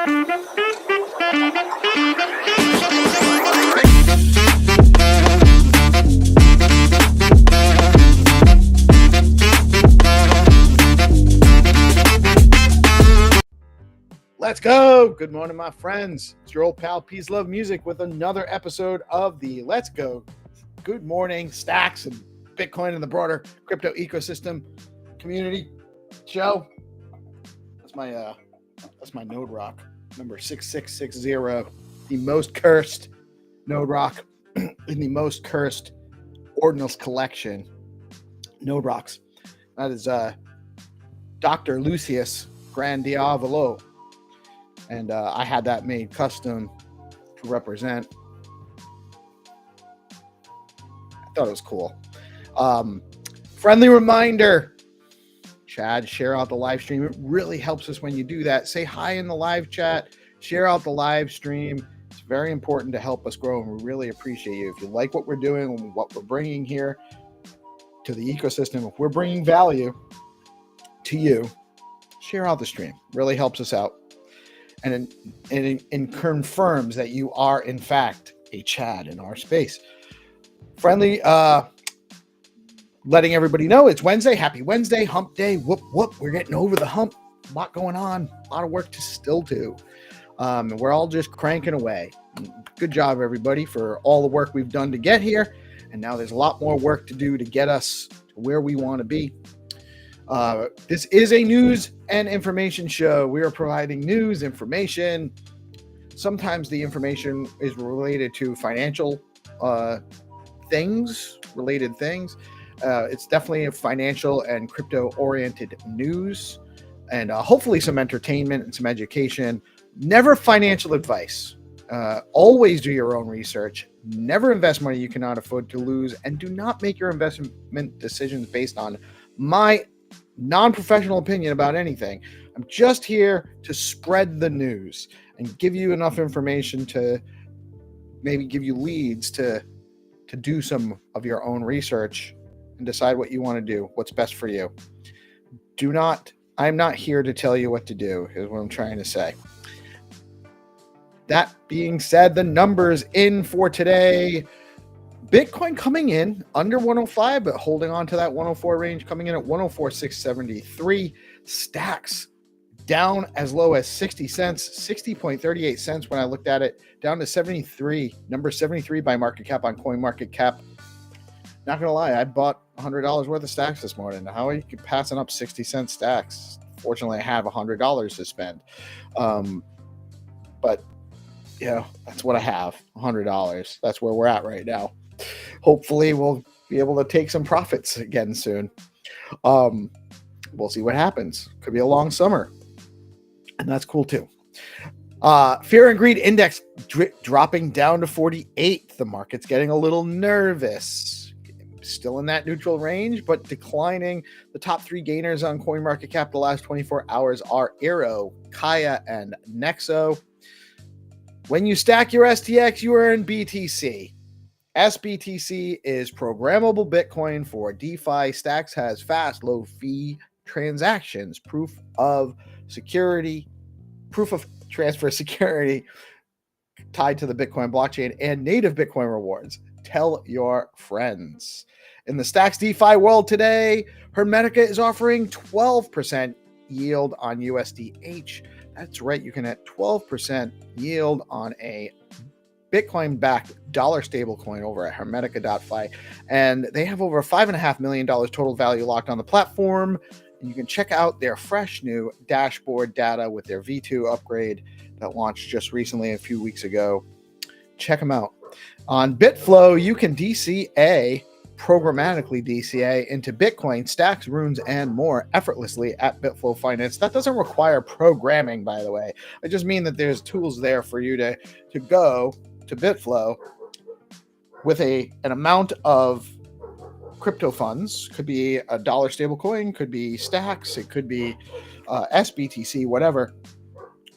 Let's go. Good morning, my friends. It's your old pal PeaceLoveMusic with another episode of the Let's Go Good Morning Stacks and Bitcoin and the broader crypto ecosystem community show. That's my node rock number 6660, the most cursed node rock in the most cursed ordinals collection node rocks. That is Dr. Lucius Grandiavolo. And I had that made custom to represent. I thought it was cool. Friendly reminder, Chad, share out the live stream. It really helps us when you do that. Say hi in the live chat. Share out the live stream. It's very important to help us grow, and we really appreciate you. If you like what we're doing and what we're bringing here to the ecosystem, if we're bringing value to you, share out the stream. Really helps us out. And it confirms that you are, in fact, a Chad in our space. Friendly, letting everybody know it's Wednesday. Happy Wednesday, hump day. Whoop, whoop. We're getting over the hump. A lot going on. A lot of work to still do. And we're all just cranking away. Good job, everybody, for all the work we've done to get here. And now there's a lot more work to do to get us to where we want to be. This is a news and information show. We are providing news, information. Sometimes the information is related to financial related things. It's definitely a financial and crypto-oriented news, and hopefully some entertainment and some education. Never financial advice. Always do your own research. Never invest money you cannot afford to lose, and do not make your investment decisions based on my non-professional opinion about anything. I'm just here to spread the news and give you enough information to maybe give you leads to do some of your own research and decide what you want to do, what's best for you. I'm not here to tell you what to do, is what I'm trying to say. That being said, the numbers in for today. Bitcoin coming in under 105, but holding on to that 104 range, coming in at 104,673. Stacks down as low as 60 cents, 60.38 cents when I looked at it, down to 73, number 73 by market cap on CoinMarketCap. Not going to lie, I bought $100 worth of stacks this morning. How are you passing up 60 cent stacks? Fortunately, I have $100 to spend. But, that's what I have, $100. That's where we're at right now. Hopefully we'll be able to take some profits again soon. We'll see what happens. Could be a long summer, and that's cool too. Fear and greed index dropping down to 48. The market's getting a little nervous. Still in that neutral range, but declining. The top three gainers on CoinMarketCap the last 24 hours are Arrow, Kaya, and Nexo. When you stack your STX, you earn BTC. SBTC is programmable Bitcoin for DeFi. Stacks has fast, low fee transactions, proof of transfer security tied to the Bitcoin blockchain, and native Bitcoin rewards. Tell your friends. In the Stacks DeFi world today, Hermetica is offering 12% yield on USDH. That's right, you can get 12% yield on a Bitcoin-backed dollar stablecoin over at Hermetica.fi, and they have over $5.5 million total value locked on the platform. And you can check out their fresh new dashboard data with their V2 upgrade that launched just recently, a few weeks ago. Check them out. On BitFlow, you can programmatically DCA into Bitcoin, stacks, runes, and more effortlessly at bitflow.finance. That doesn't require programming, by the way. I just mean that there's tools there for you to go to BitFlow with an amount of crypto funds. Could be a dollar stablecoin, could be stacks, it could be SBTC, whatever.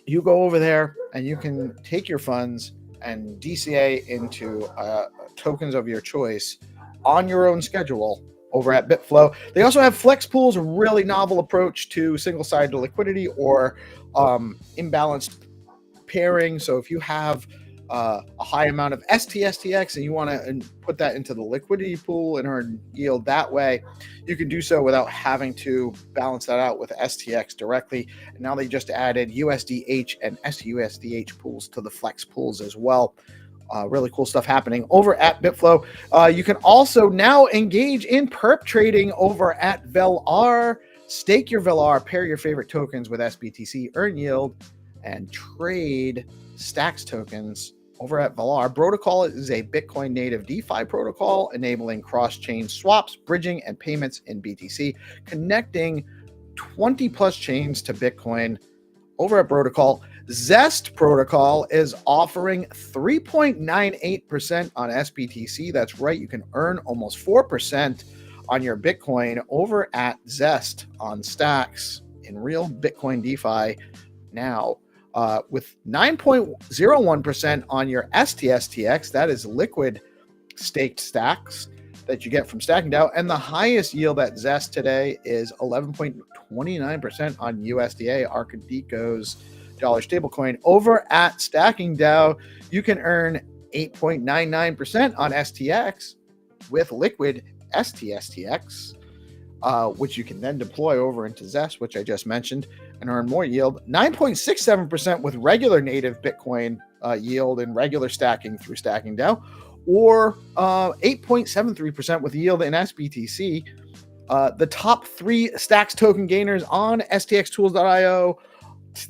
You go over there and you can take your funds and DCA into tokens of your choice on your own schedule over at BitFlow. They also have flex pools, a really novel approach to single-sided liquidity or imbalanced pairing. So if you have a high amount of STSTX and you want to put that into the liquidity pool and earn yield that way, you can do so without having to balance that out with STX directly. And now they just added USDH and SUSDH pools to the flex pools as well. Really cool stuff happening over at BitFlow. You can also now engage in perp trading over at VELR. Stake your VELR, pair your favorite tokens with SBTC, earn yield, and trade Stacks tokens over at VELR. Protocol is a Bitcoin native DeFi protocol enabling cross-chain swaps, bridging, and payments in BTC, connecting 20 plus chains to Bitcoin over at Protocol. Zest Protocol is offering 3.98% on SBTC. That's right, you can earn almost 4% on your Bitcoin over at Zest on Stacks in real Bitcoin DeFi now. With 9.01% on your STSTX, that is liquid staked stacks that you get from Stacking DAO. And the highest yield at Zest today is 11.29% on USDA, Arcadico's dollar stablecoin. Over at Stacking DAO, you can earn 8.99% on STX with liquid STSTX, which you can then deploy over into Zest, which I just mentioned, and earn more yield. 9.67% with regular native Bitcoin yield and regular stacking through Stacking DAO, or 8.73% with yield in SBTC. The top 3 Stacks token gainers on stxtools.io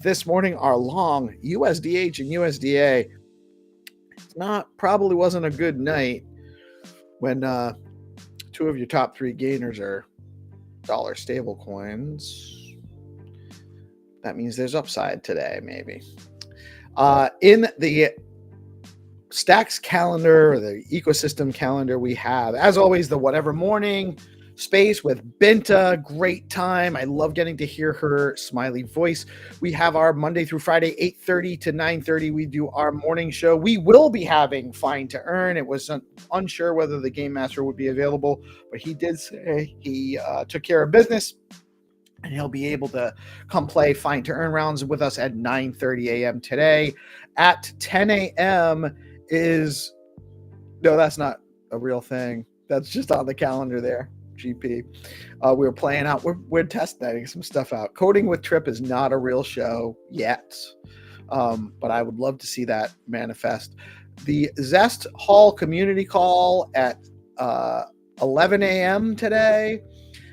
this morning are long USDH and USDA. Probably wasn't a good night when 2 of your top 3 gainers are dollar stable coins. That means there's upside today, maybe. In the Stacks calendar, or the ecosystem calendar, we have, as always, the Whatever Morning space with Binta. Great time. I love getting to hear her smiley voice. We have our Monday through Friday, 8:30 to 9:30. We do our morning show. We will be having Find to Earn. It was unsure whether the Game Master would be available, but he did say he took care of business, and he'll be able to come play Find to Earn rounds with us at 9:30 a.m. today. At 10 a.m. is... No, that's not a real thing. That's just on the calendar there. GP. We were playing out. We're testing some stuff out. Coding with Trip is not a real show yet, but I would love to see that manifest. The Zest Hall community call at 11 a.m. today.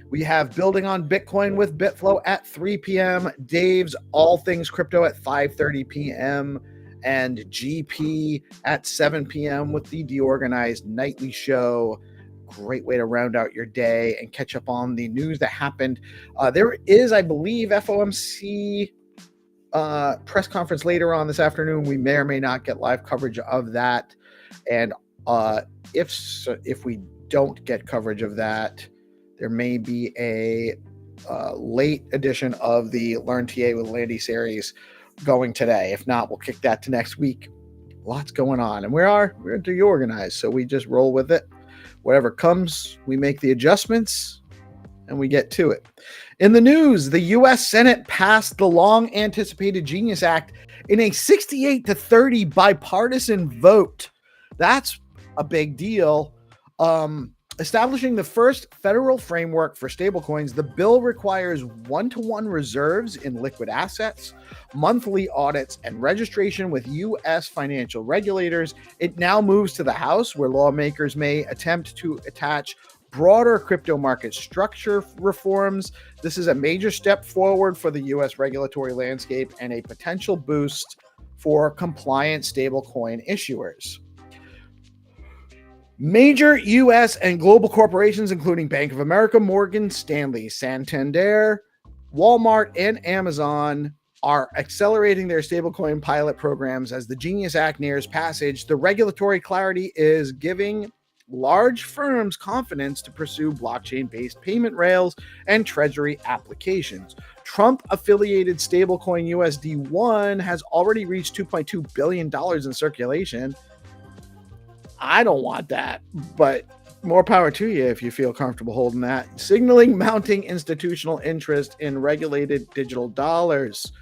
We have Building on Bitcoin with Bitflow at 3 p.m. Dave's All Things Crypto at 5:30 p.m. and GP at 7 p.m. with the DeOrganized nightly show. Great way to round out your day and catch up on the news that happened. There is, I believe, FOMC press conference later on this afternoon. We may or may not get live coverage of that. And if we don't get coverage of that, there may be a late edition of the Learn TA with Landy series going today. If not, we'll kick that to next week. Lots going on. And we're DeOrganized, so we just roll with it. Whatever comes, we make the adjustments and we get to it. In the news, the U.S. Senate passed the long-anticipated Genius Act in a 68-30 bipartisan vote. That's a big deal. Establishing the first federal framework for stablecoins, the bill requires one-to-one reserves in liquid assets, monthly audits, and registration with U.S. financial regulators. It now moves to the House, where lawmakers may attempt to attach broader crypto market structure reforms. This is a major step forward for the U.S. regulatory landscape and a potential boost for compliant stablecoin issuers. Major U.S. and global corporations, including Bank of America, Morgan Stanley, Santander, Walmart, and Amazon, are accelerating their stablecoin pilot programs as the Genius Act nears passage. The regulatory clarity is giving large firms confidence to pursue blockchain-based payment rails and treasury applications. Trump-affiliated stablecoin USD1 has already reached $2.2 billion in circulation. I don't want that, but more power to you if you feel comfortable holding that. Signaling mounting institutional interest in regulated digital dollars.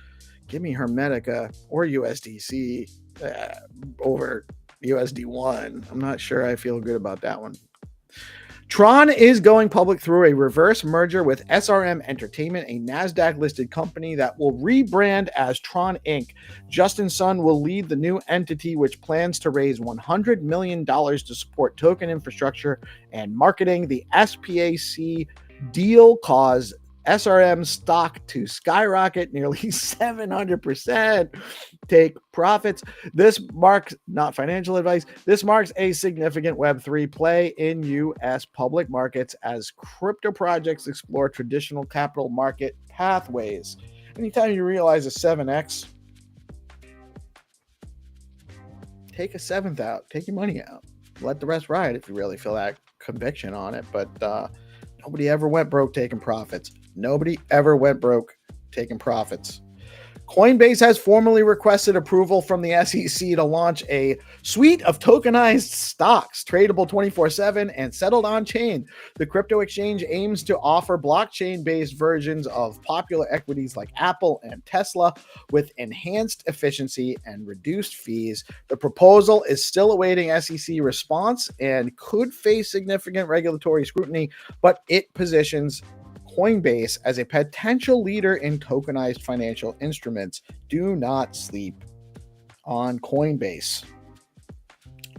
Give me Hermetica or USDC over USD1. I'm not sure I feel good about that one. TRON is going public through a reverse merger with SRM Entertainment, a NASDAQ-listed company that will rebrand as TRON Inc. Justin Sun will lead the new entity, which plans to raise $100 million to support token infrastructure and marketing. The SPAC deal caused SRM stock to skyrocket nearly 700%. Take profits. This marks, not financial advice, this marks a significant Web3 play in U.S. public markets as crypto projects explore traditional capital market pathways. Anytime you realize a 7x, take a seventh out, take your money out, let the rest ride if you really feel that conviction on it. But nobody ever went broke taking profits. Nobody ever went broke taking profits. Coinbase has formally requested approval from the SEC to launch a suite of tokenized stocks, tradable 24/7 and settled on-chain. The crypto exchange aims to offer blockchain-based versions of popular equities like Apple and Tesla with enhanced efficiency and reduced fees. The proposal is still awaiting SEC response and could face significant regulatory scrutiny, but it positions Coinbase as a potential leader in tokenized financial instruments. Do not sleep on Coinbase.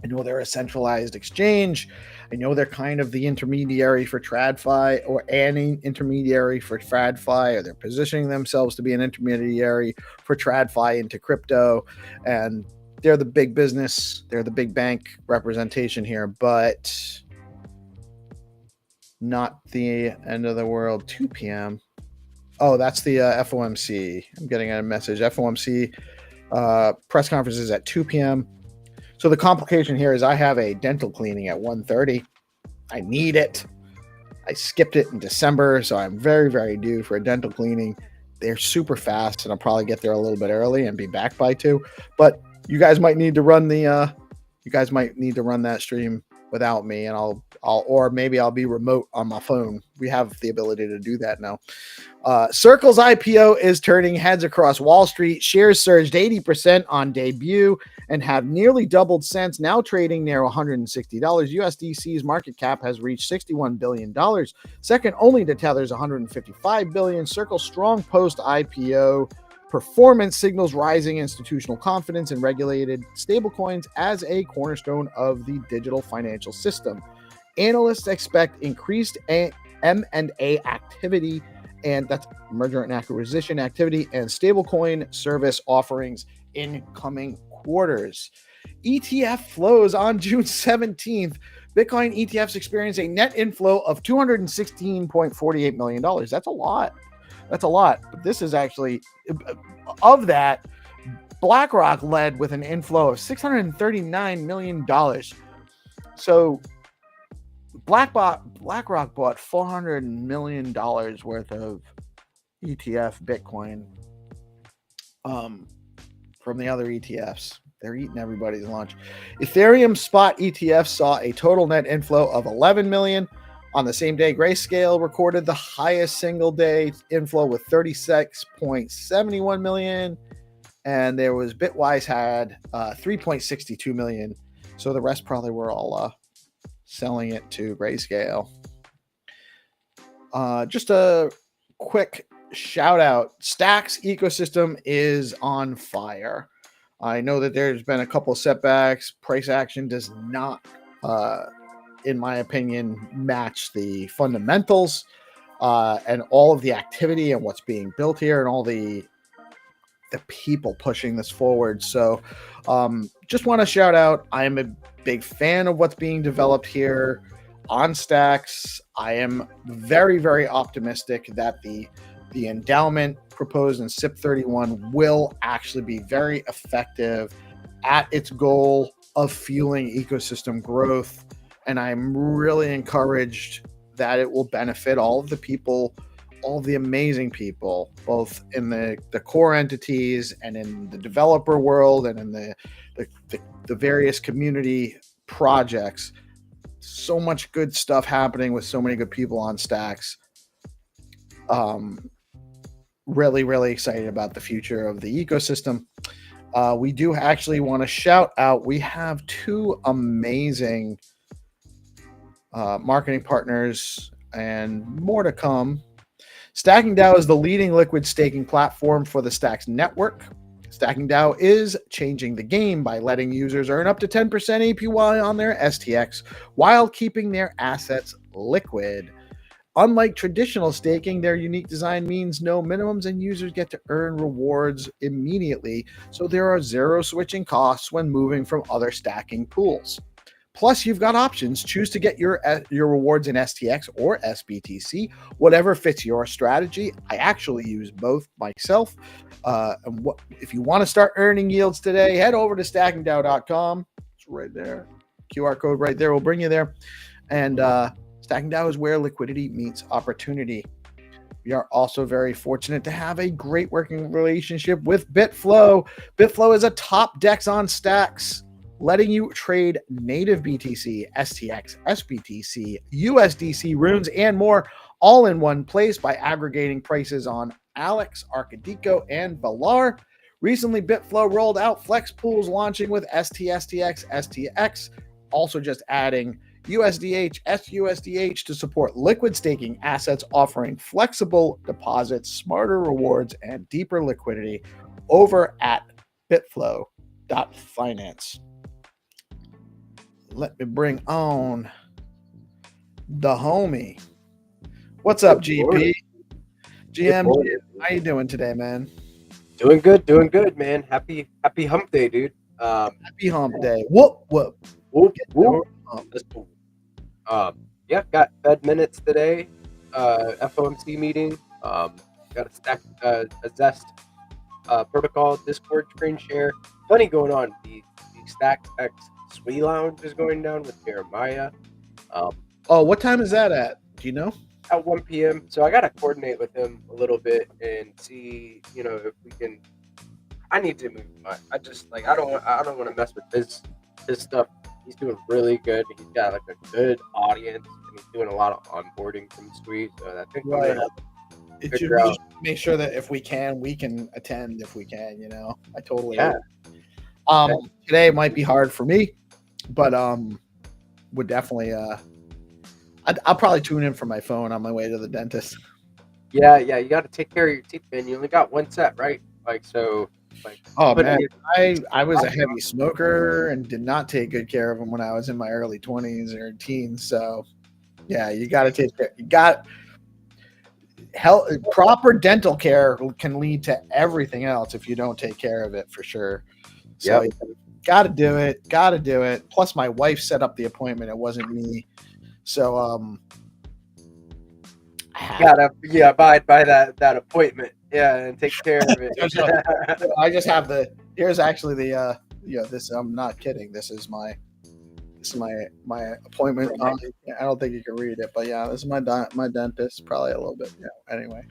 I know they're a centralized exchange. I know they're kind of the intermediary for TradFi or an intermediary for TradFi, or they're positioning themselves to be an intermediary for TradFi into crypto. And they're the big business. They're the big bank representation here, but not the end of the world. 2 p.m. Oh, that's the FOMC. I'm getting a message. FOMC press conference is at 2 p.m. So the complication here is I have a dental cleaning at 1:30. I need it. I skipped it in December, so I'm very, very due for a dental cleaning. They're super fast, and I'll probably get there a little bit early and be back by 2. But you guys might need to run that stream without me, and or maybe I'll be remote on my phone. We have the ability to do that now. Circle's IPO is turning heads across Wall Street. Shares surged 80% on debut and have nearly doubled since, now trading near $160. USDC's market cap has reached $61 billion, second only to Tether's $155 billion. Circle's strong post-IPO performance signals rising institutional confidence in regulated stablecoins as a cornerstone of the digital financial system. Analysts expect increased M&A activity, and that's merger and acquisition activity, and stablecoin service offerings in coming quarters. ETF flows on June 17th. Bitcoin ETFs experienced a net inflow of $216.48 million. That's a lot. That's a lot. But this is actually, of that, BlackRock led with an inflow of $639 million. So BlackRock bought $400 million worth of ETF Bitcoin from the other ETFs. They're eating everybody's lunch. Ethereum spot ETF saw a total net inflow of 11 million. On the same day, Grayscale recorded the highest single day inflow with 36.71 million. And there was Bitwise had 3.62 million. So the rest probably were all selling it to Grayscale. Just a quick shout out. Stacks ecosystem is on fire. I know that there's been a couple of setbacks. Price action does not, in my opinion, match the fundamentals and all of the activity and what's being built here and all the people pushing this forward. So just want to shout out, I am a big fan of what's being developed here on Stacks. I am very, very optimistic that the endowment proposed in SIP 31 will actually be very effective at its goal of fueling ecosystem growth. And I'm really encouraged that it will benefit all of the people, all the amazing people, both in the core entities and in the developer world and in the various community projects. So much good stuff happening with so many good people on Stacks. really, really excited about the future of the ecosystem. We do actually want to shout out, we have two amazing marketing partners and more to come. Stacking DAO is the leading liquid staking platform for the Stacks network. Stacking DAO is changing the game by letting users earn up to 10% APY on their STX while keeping their assets liquid. Unlike traditional staking, their unique design means no minimums and users get to earn rewards immediately, so there are zero switching costs when moving from other stacking pools. Plus, you've got options. Choose to get your rewards in STX or SBTC, whatever fits your strategy. I actually use both myself. If you want to start earning yields today, head over to stackingdao.com. It's right there. QR code right there will bring you there. And Stacking DAO is where liquidity meets opportunity. We are also very fortunate to have a great working relationship with BitFlow. BitFlow is a top DEX on Stacks, letting you trade native BTC, STX, SBTC, USDC, runes, and more all in one place by aggregating prices on Alex, Arcadico, and Valar. Recently, BitFlow rolled out flex pools launching with STSTX, STX, also just adding USDH, SUSDH to support liquid staking assets, offering flexible deposits, smarter rewards, and deeper liquidity over at bitflow.finance. Let me bring on the homie. What's up, GP? GM, how you doing today, man? Doing good, man. Happy hump day, dude. Happy hump day. Whoop. Let's go. Yeah, got Fed minutes today. FOMC meeting. Got a stack, a Zest protocol Discord screen share. Plenty going on. The Stacks X Sweet Lounge is going down with Jeremiah. What time is that at? Do you know? At 1 p.m. So I gotta coordinate with him a little bit and see, if we can. I need to move. I just I don't want to mess with his stuff. He's doing really good. He's got like a good audience, and he's doing a lot of onboarding from Sweet. So I think we're gonna figure out. Make sure that if we can attend. If we can, I totally. Yeah. Today might be hard for me, but would definitely. I'll probably tune in from my phone on my way to the dentist. Yeah. You got to take care of your teeth, man. You only got one set, right? Oh man, I was a heavy smoker and did not take good care of them when I was in my early 20s or teens. So, yeah, you got to take care. Proper dental care can lead to everything else if you don't take care of it, for sure. So, got to do it. Plus, my wife set up the appointment. It wasn't me. So, gotta abide by that appointment. Yeah, and take care of it. I just have here's actually this, I'm not kidding. This is my appointment. I don't think you can read it, but yeah, this is my dentist, probably a little bit. Yeah. Anyway,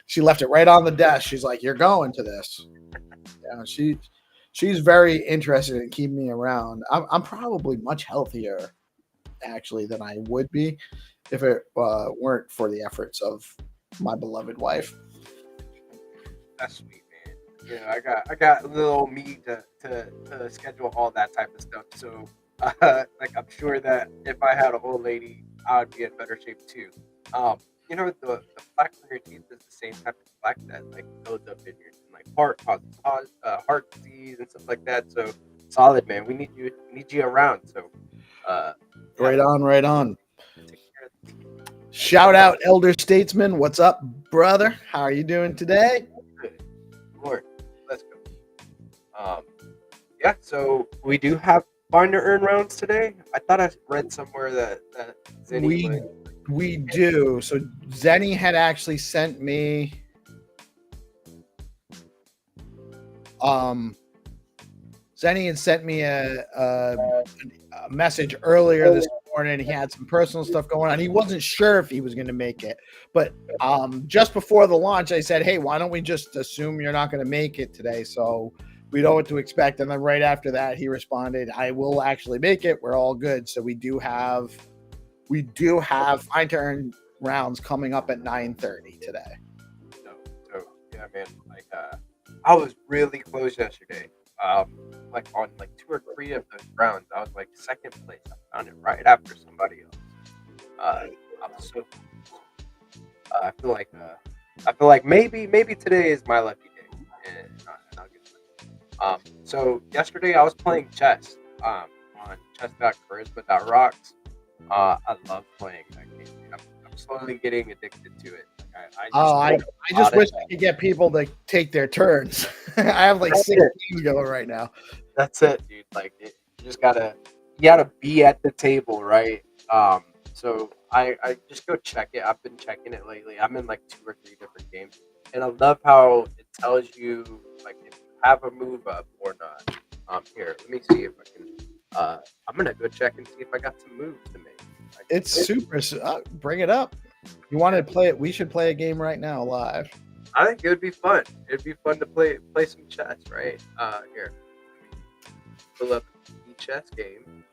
she left it right on the desk. She's like, "You're going to this." Yeah, she's very interested in keeping me around. I'm probably much healthier actually than I would be if it weren't for the efforts of my beloved wife. That's sweet, man. I got little me to schedule all that type of stuff. So, I'm sure that if I had an old lady, I would be in better shape too. The plaque on your teeth is the same type of plaque that builds up in your heart, causes heart disease and stuff like that. So, solid, man. We need you around. So, right on. Shout out, Elder Statesman. What's up, brother? How are you doing today? Lord, let's go. So we do have find to earn rounds today. I thought I read somewhere that Zenny we do. So Zenny had actually sent me a message earlier this morning. He had some personal stuff going on. He wasn't sure if he was going to make it, but just before the launch, I said, "Hey, why don't we just assume you're not going to make it today, so we know what to expect?" And then right after that, he responded, "I will actually make it. We're all good." So we do have find to earn rounds coming up at 9:30 today. Yeah, man. Like, I was really close yesterday. Like on like 2 or 3 of those rounds, I was like second place. I found it right after somebody else. I was so. I feel like maybe today is my lucky day, and I'll get it. So yesterday I was playing chess. On chess.charisma.rocks. I love playing that game. I'm slowly getting addicted to it. Like I just Oh, play I a lot just of wish I could get people to take their turns. I have like That's 6 it. games going right now. That's it, dude. Like you just gotta be at the table, right? So I just go check it. I've been checking it lately. I'm in like 2 or 3 different games, and I love how it tells you like if you have a move up or not. Here, let me see if I can. I'm gonna go check and see if I got some moves to make. Like, It's super. Bring it up. You want to play it? We should play a game right now live. I think it would be fun. It'd be fun to play some chess, right? Here, pull up the chess game.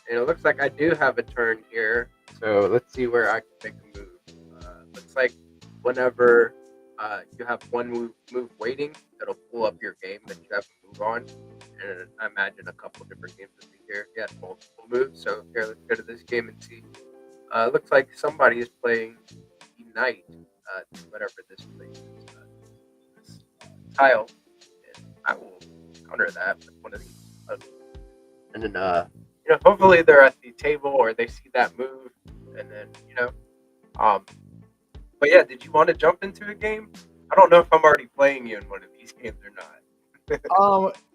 And it looks like I do have a turn here. So let's see where I can make a move. Looks like whenever you have one move waiting, it'll pull up your game that you have a move on. And I imagine a couple different games would be here. Yeah, multiple moves. So here, let's go to this game and see. Looks like somebody is playing the knight, whatever this place is. This tile. And I will counter that with one of these. And then hopefully they're at the table or they see that move, and then but yeah, did you want to jump into a game? I don't know if I'm already playing you in one of these games or not.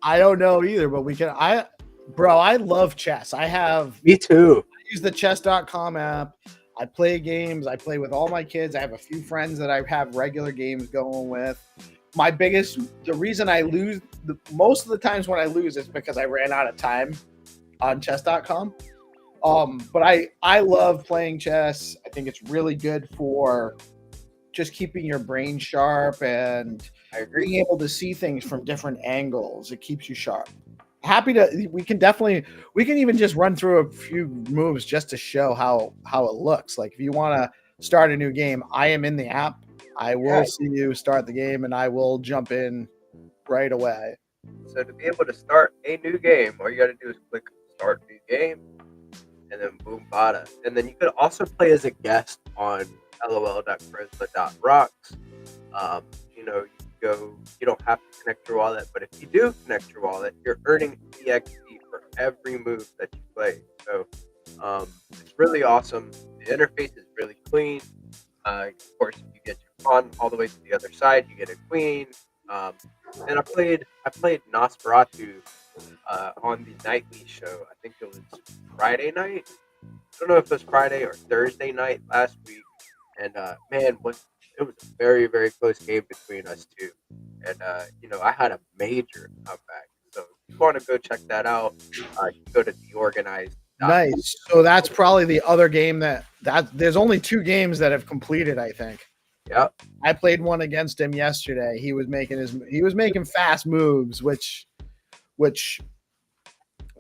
I don't know either, but we can. I love chess. Me too. I use the chess.com app. I play games. I play with all my kids. I have a few friends that I have regular games going with. The reason I lose, most of the times when I lose is because I ran out of time on chess.com. But I love playing chess. I think it's really good for just keeping your brain sharp and being able to see things from different angles. It keeps you sharp. We can even just run through a few moves just to show how it looks. Like if you want to start a new game, I am in the app. I will see you start the game and I will jump in right away. So to be able to start a new game, all you got to do is click start new game, and then boom, bada. And then you could also play as a guest on lol.charisma.rocks. You don't have to connect your wallet, but if you do connect your wallet, you're earning EXP for every move that you play. So it's really awesome. The interface is really clean. Of course, you get your pawn all the way to the other side. You get a queen. And I played Nosferatu on the nightly show. I think it was Friday night. I don't know if it was Friday or Thursday night last week. And man, it was a very, very close game between us two. And I had a major comeback. So if you want to go check that out, you can go to DeOrganized. Nice. So that's probably the other game that there's only 2 games that have completed, I think. Yep. I played one against him yesterday. He was making fast moves, which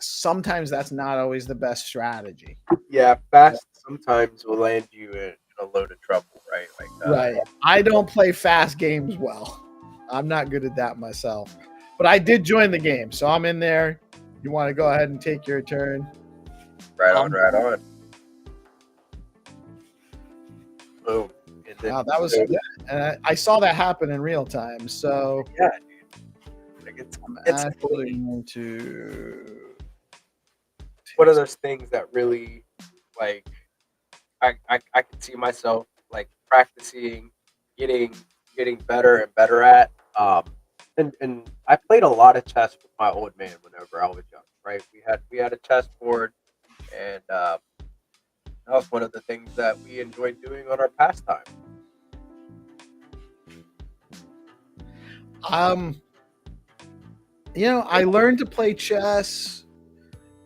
sometimes that's not always the best strategy. Yeah, fast sometimes will land you in a load of trouble, right? Right. I don't play fast games well. I'm not good at that myself. But I did join the game, so I'm in there. You want to go ahead and take your turn? Right on. Boom. Wow, that was good. And I saw that happen in real time. So yeah, dude. Like it's actually going to one of those things that really, like, I can see myself like practicing, getting better and better at. And I played a lot of chess with my old man whenever I was young. Right, we had a chessboard, and that was one of the things that we enjoyed doing on our pastime. I learned to play chess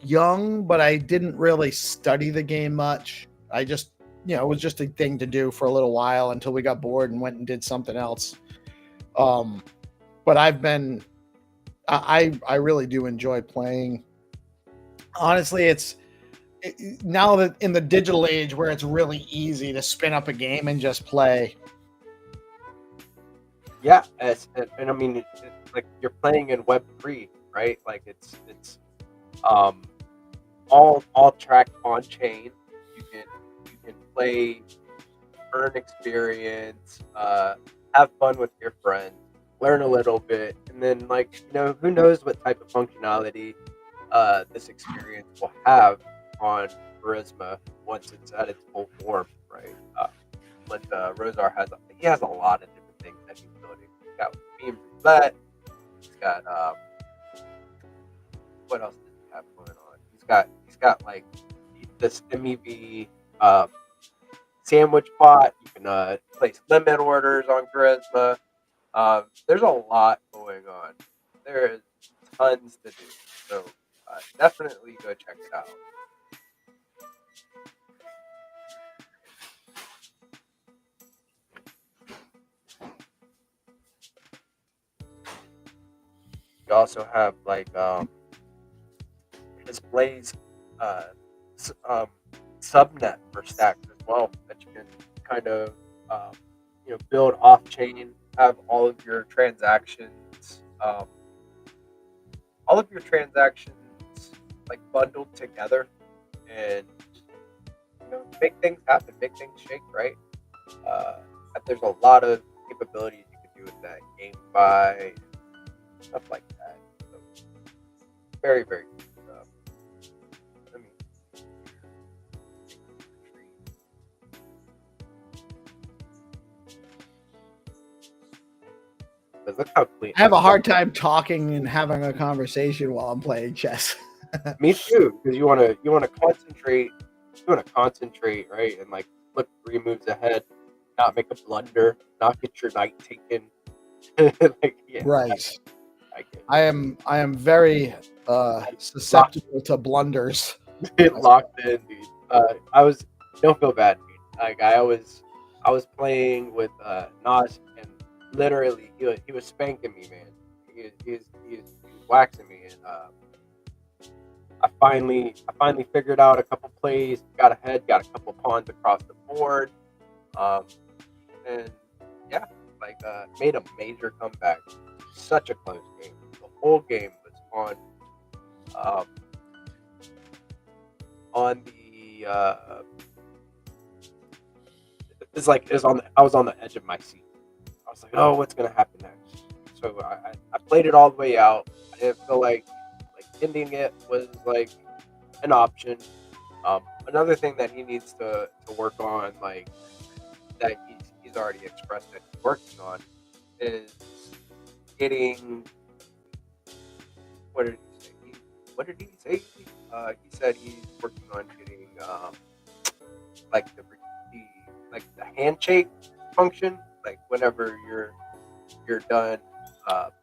young, but I didn't really study the game much. I just, it was just a thing to do for a little while until we got bored and went and did something else. But I really do enjoy playing. Honestly, now that in the digital age where it's really easy to spin up a game and just play. Yeah, and I mean, like you're playing in Web3, right? Like it's um all tracked on chain. You can play, earn experience, have fun with your friends, learn a little bit, and then who knows what type of functionality this experience will have on Charisma once it's at its full form, right? But Rosar has a lot of different things that he's building. He's got beam roulette. He's got what else does he have going on? He's got like this MEV sandwich bot. You can place limit orders on Charisma. There's a lot going on. There is tons to do. So definitely go check it out. You also have displays uh, subnet for stacks as well that you can kind of build off chain, have all of your transactions like bundled together, and make things happen, make things shake, right? Uh, there's a lot of capabilities you can do with that GameFi, stuff like that. So very, very good stuff. Let me but look how clean. I have a hard time talking and having a conversation while I'm playing chess. Me too, because you wanna concentrate. You wanna concentrate, right? And like look 3 moves ahead, not make a blunder, not get your knight taken. Yeah, Right. I get it. I am very susceptible to blunders. Get locked in, dude. Don't feel bad, dude. Like I was playing with Nas, and literally he was spanking me, man. He was waxing me, and I finally figured out a couple plays, got ahead, got a couple pawns across the board, um, and yeah, made a major comeback. Such a close game. The whole game was um, on the I was on the edge of my seat. I was like, oh, what's gonna happen next? So I played it all the way out. I didn't feel like ending it was like an option. Another thing that he needs to work on, like that he's already expressed that he's working on, is getting what did he say? What did he say? He said he's working on getting like the handshake function. Like whenever you're done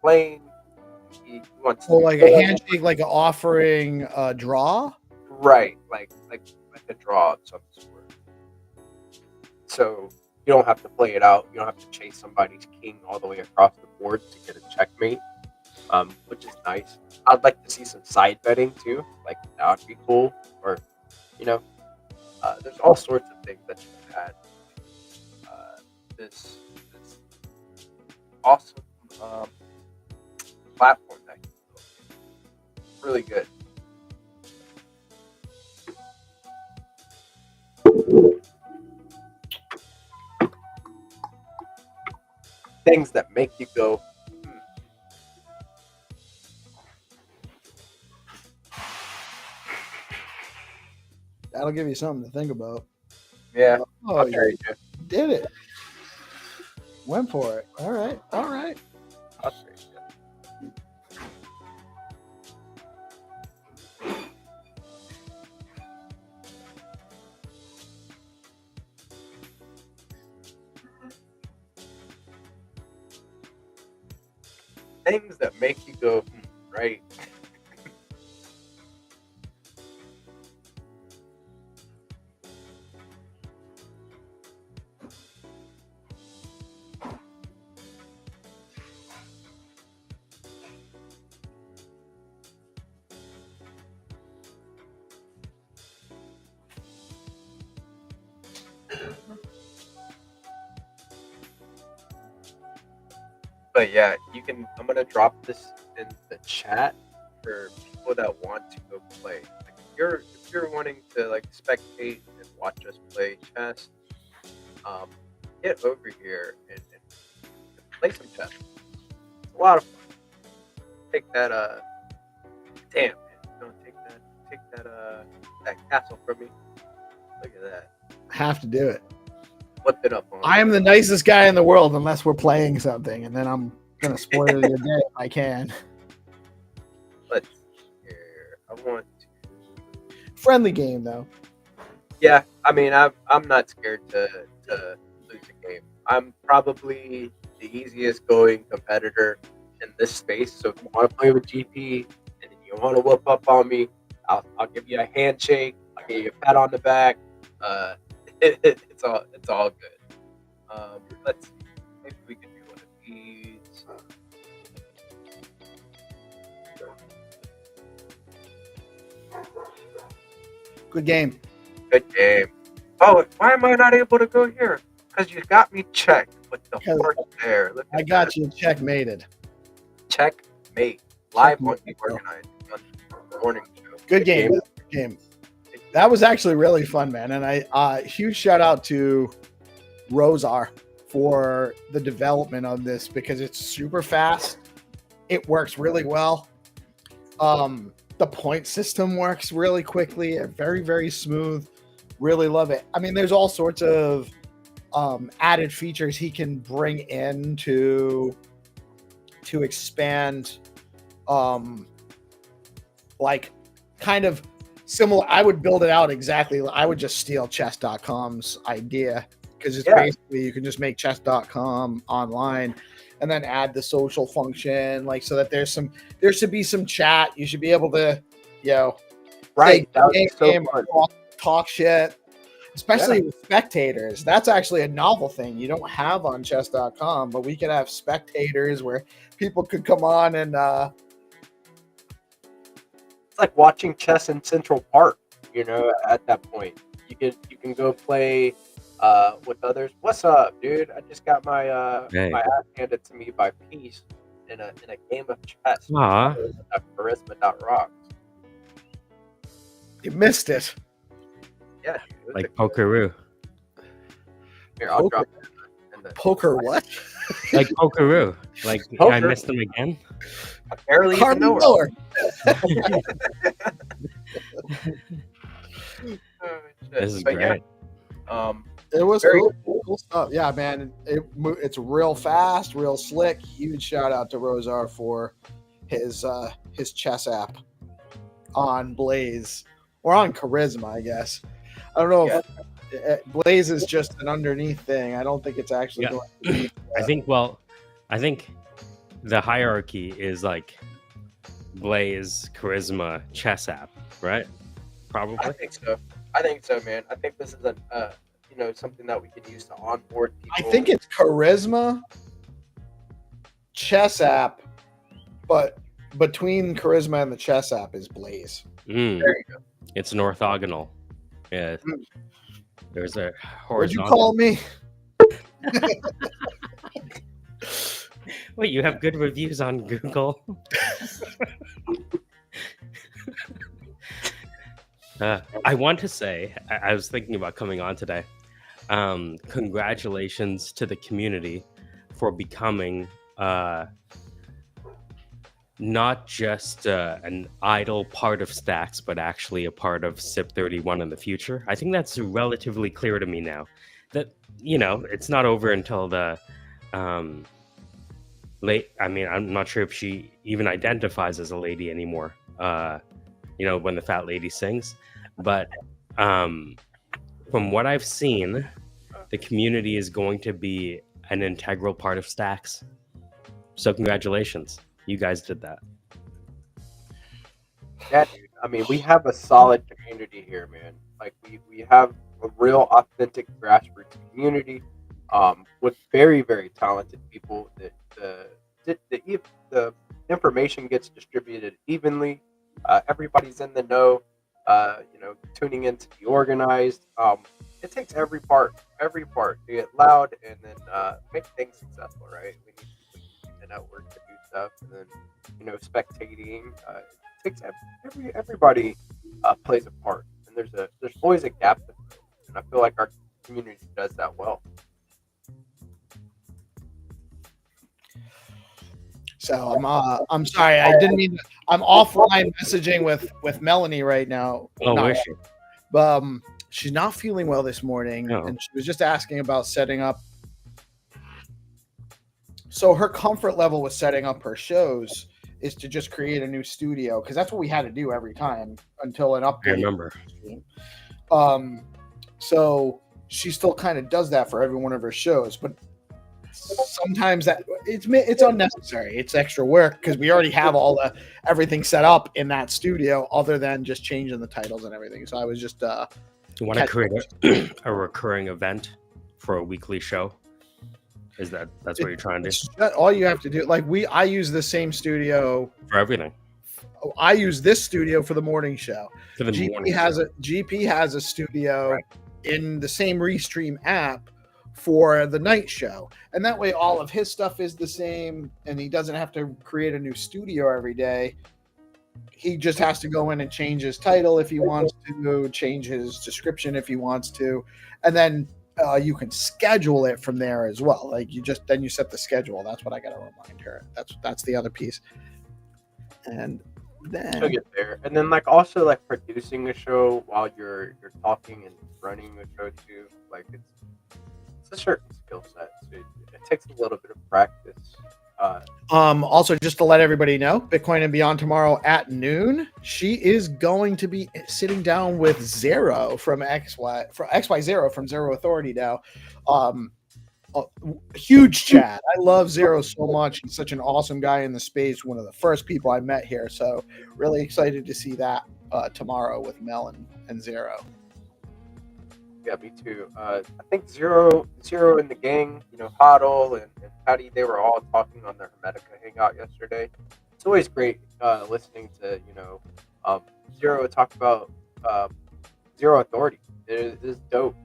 playing, he wants Or to like a handshake, like an offering a draw. right, like a draw of some sort. So you don't have to play it out. You don't have to chase somebody's king all the way across the board to get a checkmate, which is nice. I'd like to see some side betting too. Like that would be cool. Or you know, there's all sorts of things that you can add. This awesome platform that you built. Really good. Things that make you go, That'll give you something to think about. yeah, Oh, I'll you trade you. did it. Went for it. All right. All right. I'll trade you. Things that make you go, right? But yeah, you can. I'm gonna drop this in the chat for people that want to go play. Like if you're wanting to like spectate and watch us play chess, um, get over here and play some chess. It's a lot of fun. Take that damn man, don't take that castle from me. Look at that. Have to do it. Flip it up on. I am the nicest guy in the world unless we're playing something, and then I'm gonna spoil your day if I can. Let's see here. I want to. Friendly game though. Yeah, I mean, I'm not scared to lose a game. I'm probably the easiest going competitor in this space. So if you want to play with GP and you want to whoop up on me, I'll give you a handshake. I'll give you a pat on the back. It's all good. Let's see. Maybe we can do one of these. Good game. Good game. Oh, why am I not able to go here? Because you got me checked with the horse there. Look at I got that. you checkmated. Checkmate. Live on Checkmate, DeOrganized on the morning show. Good game. Good game. That was actually really fun, man. And I huge shout out to Rosar for the development of this because it's super fast. It works really well. The point system works really quickly, very, very smooth. Really love it. I mean, there's all sorts of added features he can bring in to expand, like kind of similar. I would build it out exactly. I would just steal chess.com's idea because it's basically you can just make chess.com online and then add the social function, like so that there should be some chat. You should be able to, Right. That was so fun. talk shit, especially with spectators. That's actually a novel thing you don't have on chess.com, but we could have spectators where people could come on and it's like watching chess in Central Park, at that point. You can go play with others. What's up, dude? I just got my my ass handed to me by Peace in a game of chess. Charisma.rocks. you missed it. Yeah, dude, like Pokeroo. Here, I'll drop it in the Poker what? Like Pokeroo. Like Poker. I missed them again. I barely even Carmen know her. Miller. This is But great. It was Very cool stuff. Yeah, man. It's real fast, real slick. Huge shout out to Rosar for his chess app on Blaze or on Charisma, I guess. I don't know if Blaze is just an underneath thing. I don't think it's actually going to be. I think the hierarchy is like Blaze, Charisma, chess app, right? Probably. I think so, man. I think this is something that we can use to onboard people. I think it's Charisma, chess app, but between Charisma and the chess app is Blaze. There you go. It's an orthogonal. Yeah. There's a What'd you horizontal. call me? Wait, you have good reviews on Google? I want to say, I was thinking about coming on today. Congratulations to the community for becoming not just an idle part of Stacks, but actually a part of SIP31 in the future. I think that's relatively clear to me now. That, it's not over until the late. I mean, I'm not sure if she even identifies as a lady anymore, when the fat lady sings. But from what I've seen, the community is going to be an integral part of Stacks. So congratulations. You guys did that. Yeah, dude. I mean, we have a solid community here, man. Like, we have a real authentic grassroots community with very, very talented people. The information gets distributed evenly. Everybody's in the know. Tuning into DeOrganized. It takes every part to get loud and then make things successful, right? We need people to coming at work to do stuff, and then spectating. It takes everybody plays a part, and there's always a gap to fill, and I feel like our community does that well. So I'm sorry, I didn't mean. I'm offline messaging with Melanie right now. Oh, Not- is she? she's not feeling well this morning, Oh. and she was just asking about setting up. So her comfort level with setting up her shows is to just create a new studio, because that's what we had to do every time until an update. I remember. So she still kind of does that for every one of her shows, but sometimes that it's unnecessary. It's extra work because we already have everything set up in that studio, other than just changing the titles and everything. So I was just You want to create a recurring event for a weekly show? That's what you're trying to do? all you have to do. Like I use the same studio For everything. I use this studio for the morning show. For the morning GP has a studio Right. in the same restream app for the night show, and that way all of his stuff is the same, and he doesn't have to create a new studio every day. He just has to go in and change his title if he wants to, change his description if he wants to, and then you can schedule it from there as well. Like you set the schedule. That's what I got to remind her. That's the other piece. And then She'll get there, and then also producing a show while you're talking and running a show too. Like it's a certain skill set. So it takes a little bit of practice. Also, just to let everybody know, Bitcoin and Beyond tomorrow at noon, she is going to be sitting down with Zero from XY0 from Zero Authority now. Huge chat. I love Zero so much. He's such an awesome guy in the space. One of the first people I met here. So really excited to see that tomorrow with Mel and Zero. Yeah, me too. I think Zero and the gang, Huddle and Patty, they were all talking on their Hermetica hangout yesterday. It's always great listening to Zero talk about Zero Authority. It is dope.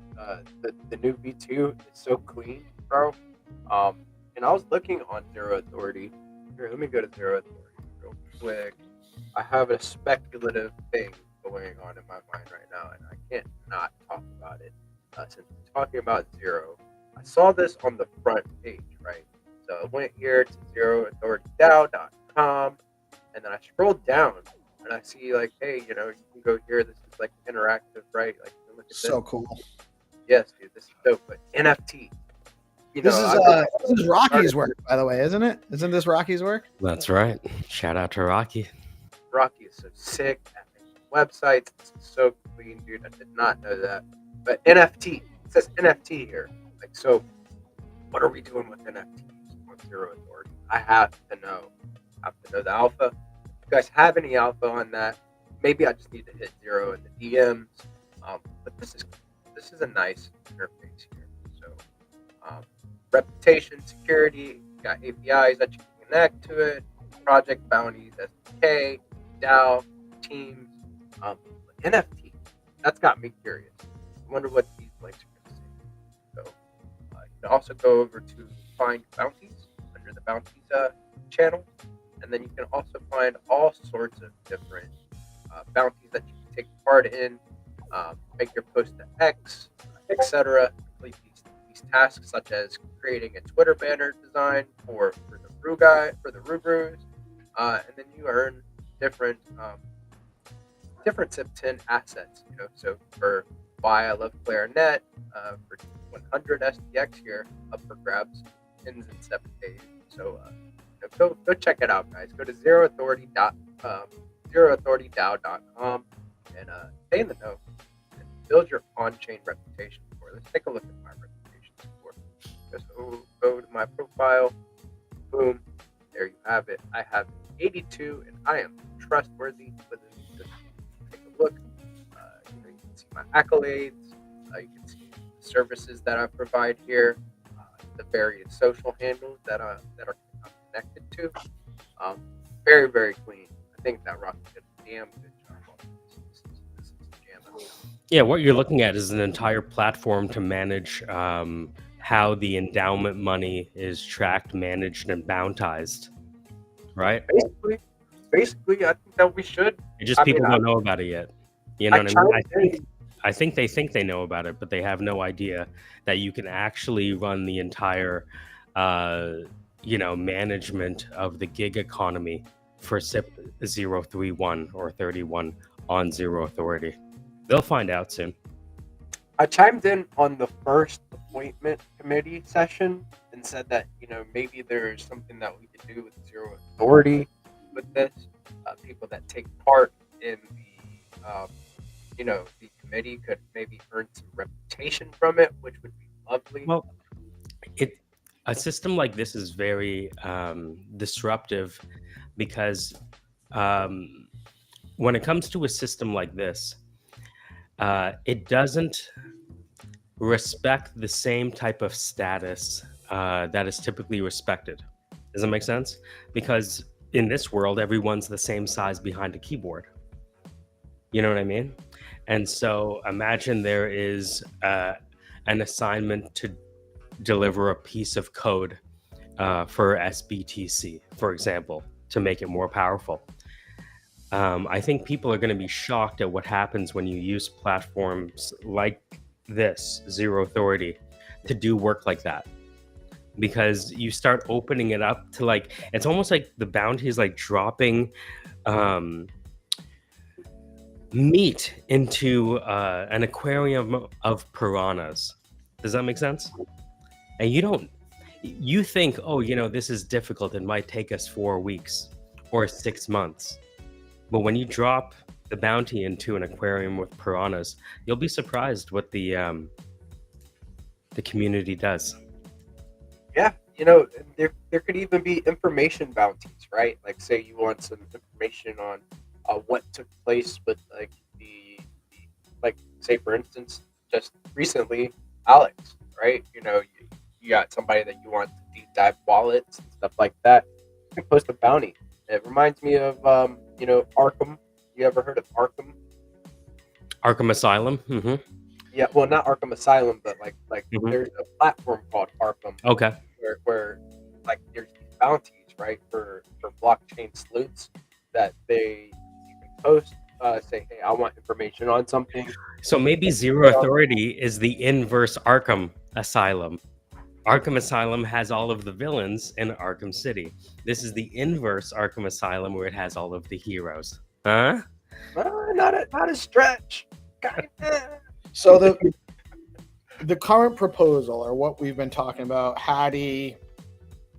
The new V2 is so clean, bro. And I was looking on Zero Authority. Here, let me go to Zero Authority real quick. I have a speculative thing going on in my mind right now, and I can't not talk about it. Since we're talking about Zero, I saw this on the front page, right? So I went here to zeroauthorityDAO.com, and then I scrolled down, and I see hey, you can go here. This is interactive, right? Look at So this. cool. Yes, dude, this is dope. But NFT. This is Rocky's work, by the way, isn't it? Isn't this Rocky's work? That's right. Shout out to Rocky. Rocky is so sick at making websites. It's so clean, dude. I did not know that. But NFT, it says NFT here. So what are we doing with NFTs on Zero Authority? I have to know. I have to know the alpha. If you guys have any alpha on that, maybe I just need to hit Zero in the DMs. But this is a nice interface here. So reputation, security, you got APIs that you can connect to it, project bounties, SDK, DAO, teams, NFT. That's got me curious. I wonder what these links are going to say. So you can also go over to find bounties under the bounties channel, and then you can also find all sorts of different bounties that you can take part in, make your post to X, etc. Complete these tasks, such as creating a Twitter banner design for the Rubrus, and then you earn different ZIP 10 assets. So for why I love clarinet, for 100 SDX here up for grabs, pins in 7 days. So go check it out, guys. Go to zeroauthorityDAO.com and stay in the know and build your on-chain reputation score. Let's take a look at my reputation score. Just go to my profile. Boom. There you have it. I have 82, and I am trustworthy within the system. Take a look. You can see my accolades. You can see the services that I provide here, the various social handles that are connected to. Very, very clean. I think that Rocky did a damn good job on this. This is jamming. Yeah, what you're looking at is an entire platform to manage how the endowment money is tracked, managed, and bountized, right? Basically, I think that we should. It's just I mean, people don't know about it yet. You know what I mean? I think they know about it, but they have no idea that you can actually run the entire, management of the gig economy for SIP 031 or 31 on Zero Authority. They'll find out soon. I chimed in on the first appointment committee session and said that maybe there's something that we could do with Zero Authority with this. People that take part in the committee could maybe earn some reputation from it, which would be lovely. Well, a system like this is very disruptive because when it comes to a system like this, it doesn't respect the same type of status that is typically respected. Does that make sense? Because in this world, everyone's the same size behind a keyboard. You know what I mean? And so imagine there is an assignment to deliver a piece of code for SBTC, for example, to make it more powerful. I think people are going to be shocked at what happens when you use platforms like this, Zero Authority, to do work like that. Because you start opening it up to it's almost like the bounty is like dropping meat into an aquarium of piranhas. Does that make sense? And you think, this is difficult. It might take us 4 weeks or 6 months. But when you drop the bounty into an aquarium with piranhas, you'll be surprised what the community does. Yeah, there could even be information bounties, right? Like, say you want some information on what took place with say for instance, just recently, Alex, right? You got somebody that you want to deep dive wallets and stuff like that. You can post a bounty. It reminds me of Arkham. You ever heard of Arkham? Arkham Asylum. Mm-hmm. Yeah, well, not Arkham Asylum, but Mm-hmm. There's a platform called Arkham. Okay. Where there's these bounties, right, for blockchain sleuths that you can post, say, hey, I want information on something. So maybe Zero Authority is the inverse Arkham Asylum. Arkham Asylum has all of the villains in Arkham City. This is the inverse Arkham Asylum where it has all of the heroes. Huh? Not a stretch. So the current proposal, or what we've been talking about, Hattie,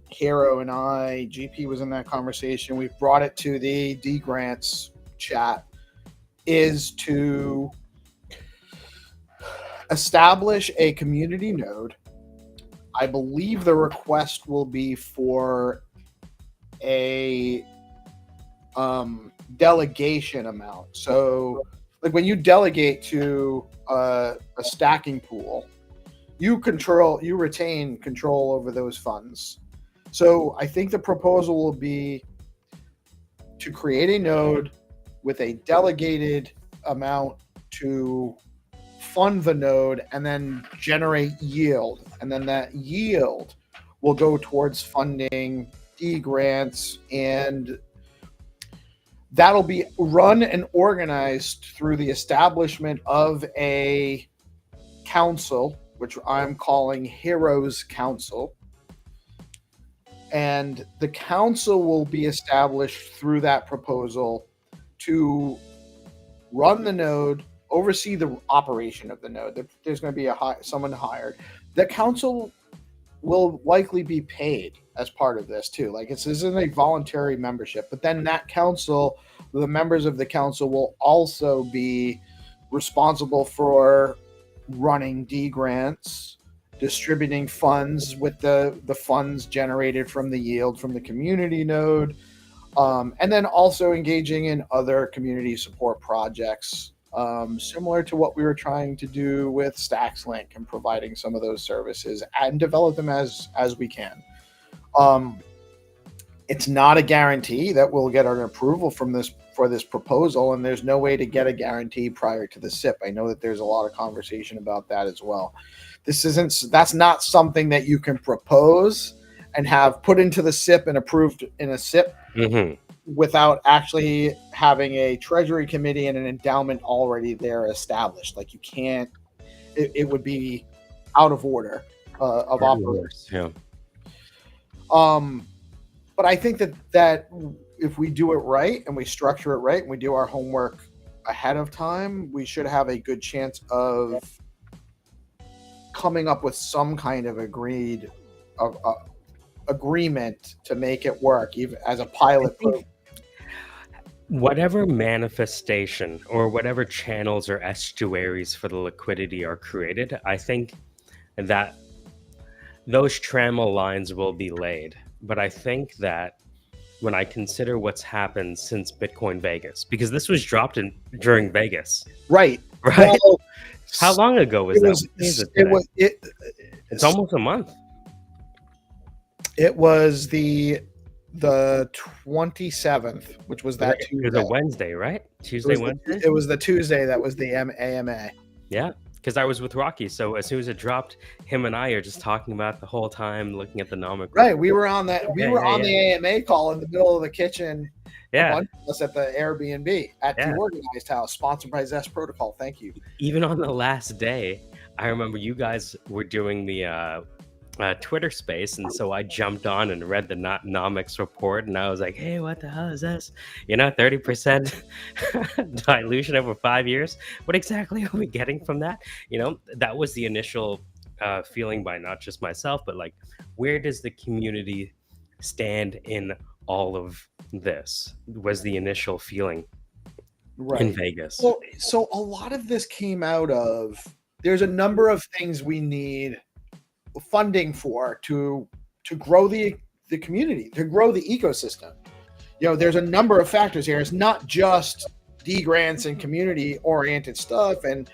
Hero, and I, GP was in that conversation. We've brought it to the D Grants chat, is to establish a community node. I believe the request will be for a delegation amount. So, when you delegate to a stacking pool, you retain control over those funds. So I think the proposal will be to create a node with a delegated amount to fund the node and then generate yield. And then that yield will go towards funding D grants, and that'll be run and organized through the establishment of a council, which I'm calling Heroes Council. And the council will be established through that proposal to run the node, oversee the operation of the node. There's going to be someone hired. The council will likely be paid as part of this too. This isn't a voluntary membership, but then that council, the members of the council will also be responsible for running D grants, distributing funds with the funds generated from the yield from the community node, and then also engaging in other community support projects, similar to what we were trying to do with StacksLink, and providing some of those services and develop them as we can. It's not a guarantee that we'll get an approval from for this proposal, and there's no way to get a guarantee prior to the SIP. I know that there's a lot of conversation about that as well. That's not something that you can propose and have put into the SIP and approved in a SIP without actually having a treasury committee and an endowment already there established. Like, you can't, it would be out of order of operations. Yeah. But I think that if we do it right and we structure it right and we do our homework ahead of time, we should have a good chance of coming up with some kind of agreement to make it work, even as a pilot program. Whatever manifestation or whatever channels or estuaries for the liquidity are created, I think that those tramway lines will be laid. But I think that when I consider what's happened since Bitcoin Vegas, because this was dropped during Vegas, right? Well, how long ago was that? It's almost a month. It was the 27th, which was that Tuesday. It was a Wednesday, right? Wednesday? It was the Tuesday that was the AMA. Yeah, because I was with Rocky, so as soon as it dropped, him and I are just talking about it the whole time, looking at the nomic. Right, we were on that. We were on the AMA call in the middle of the kitchen. Yeah, a bunch of us at the Airbnb at DeOrganized house, sponsored by Zest Protocol. Thank you. Even on the last day, I remember you guys were doing the Twitter space, and so I jumped on and read the nomics report, and I was like, hey, what the hell is this? 30% dilution over 5 years. What exactly are we getting from that? That was the initial feeling by not just myself, but like, where does the community stand in all of this? Was the initial feeling in Vegas. Well, so a lot of this came out of, there's a number of things we need funding for to grow the community, to grow the ecosystem. There's a number of factors here. It's not just grants and community oriented stuff and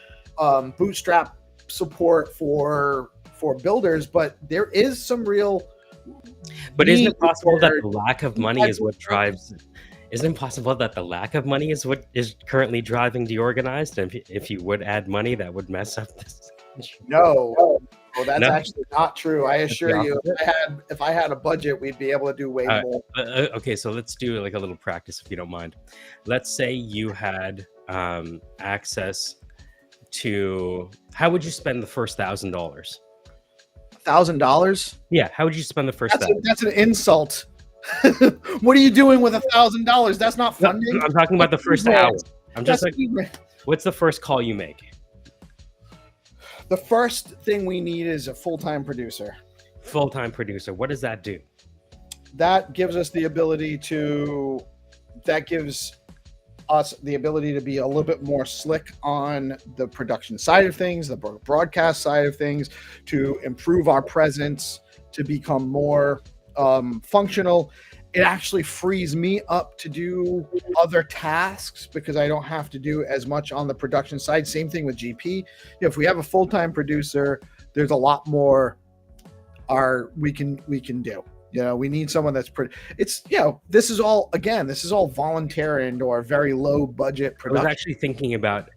bootstrap support for builders, but there is some real. But isn't it possible that the lack of money is what drives? Isn't it possible that the lack of money is what is currently driving DeOrganized? And if you would add money, that would mess up this. No. Well, that's actually not true. I assure you, if I had a budget, we'd be able to do way more. Okay, so let's do like a little practice, if you don't mind. Let's say you had access to. How would you spend the first $1,000? $1,000? Yeah. How would you spend the first? That's an insult. What are you doing with $1,000? That's not funding. No, I'm talking about the first hour. I'm just like, what's the first call you make? The first thing we need is a full-time producer. Full-time producer. What does that do? That gives us the ability to. That gives us the ability to be a little bit more slick on the production side of things, the broadcast side of things, to improve our presence, to become more functional. It actually frees me up to do other tasks because I don't have to do as much on the production side. Same thing with GP. If we have a full-time producer, there's a lot more we can do. We need someone that's pretty. It's this is all voluntary and or very low budget production. I was actually thinking about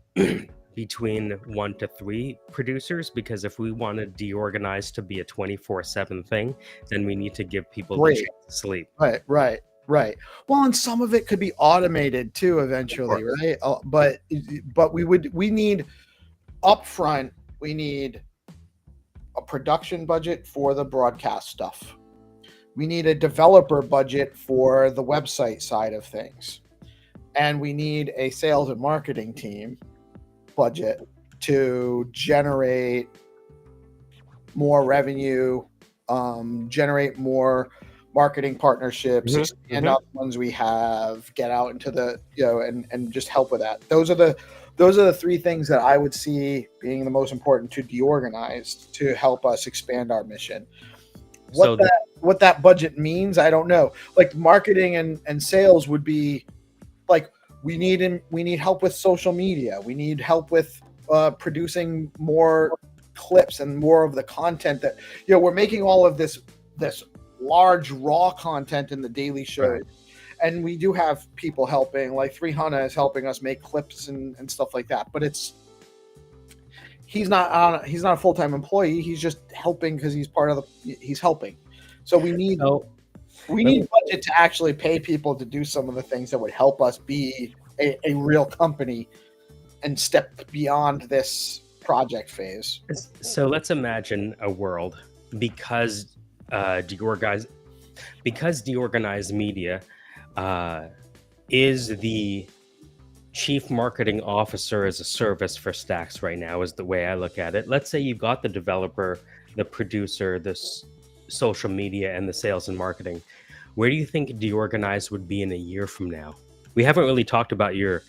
between 1 to 3 producers, because if we wanted DeOrganized to be a 24/7 thing, then we need to give people the chance to sleep. Right. Well, and some of it could be automated too eventually, right? But we need upfront. We need a production budget for the broadcast stuff. We need a developer budget for the website side of things, and we need a sales and marketing team budget to generate more revenue, generate more marketing partnerships, expand out the ones we have, get out into the and just help with that. Those are the 3 things that I would see being the most important to DeOrganized to help us expand our mission. What that budget means, I don't know. Like marketing and sales would be like, we need help with social media. We need help with producing more clips and more of the content that we're making all of this large raw content in the daily show, and we do have people helping, like 300 is helping us make clips and stuff like that, but he's not a full-time employee. He's just helping because he's helping. So we need budget to actually pay people to do some of the things that would help us be a real company and step beyond this project phase. So let's imagine a world because DeOrganized Media is the chief marketing officer as a service for Stacks right now, is the way I look at it. Let's say you've got the developer, the producer, the social media, and the sales and marketing. Where do you think DeOrganized would be in a year from now? We haven't really talked about your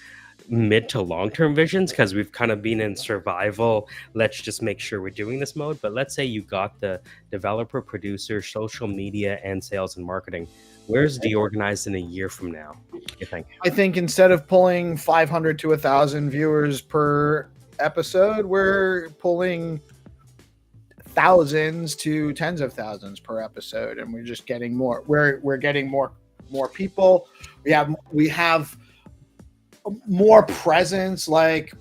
mid to long-term visions because we've kind of been in survival, let's just make sure we're doing this mode. But let's say you got the developer, producer, social media, and sales and marketing. Where's DeOrganized in a year from now, you think? I think instead of pulling 500 to 1,000 viewers per episode, we're pulling thousands to tens of thousands per episode, and we're just getting more. We're getting more people. We have more presence. Like,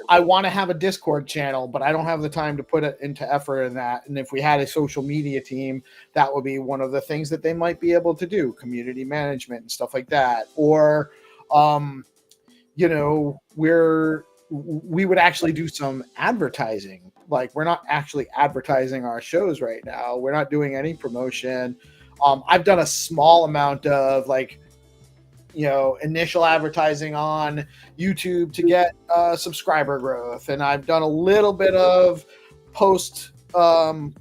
I want to have a Discord channel, but I don't have the time to put it into effort in that. And if we had a social media team, that would be one of the things that they might be able to do, community management and stuff like that. Or, we would actually do some advertising. Like, we're not actually advertising our shows right now. We're not doing any promotion. I've done a small amount of initial advertising on YouTube to get subscriber growth. And I've done a little bit of post bumping,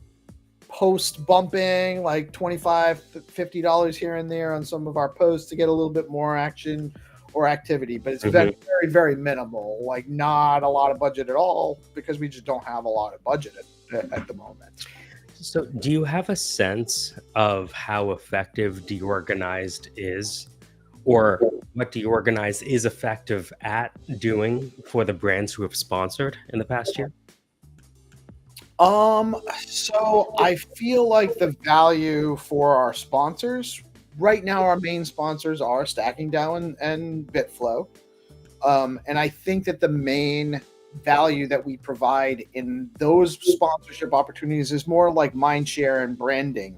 like $25, $50 here and there on some of our posts to get a little bit more action or activity. But it's been very, very minimal, like not a lot of budget at all, because we just don't have a lot of budget at the moment. So do you have a sense of how effective DeOrganized is, or what DeOrganized is effective at doing for the brands who have sponsored in the past year? So I feel like the value for our sponsors right now, our main sponsors are Stacking DAO and BitFlow. And I think that the main value that we provide in those sponsorship opportunities is more like mind share and branding.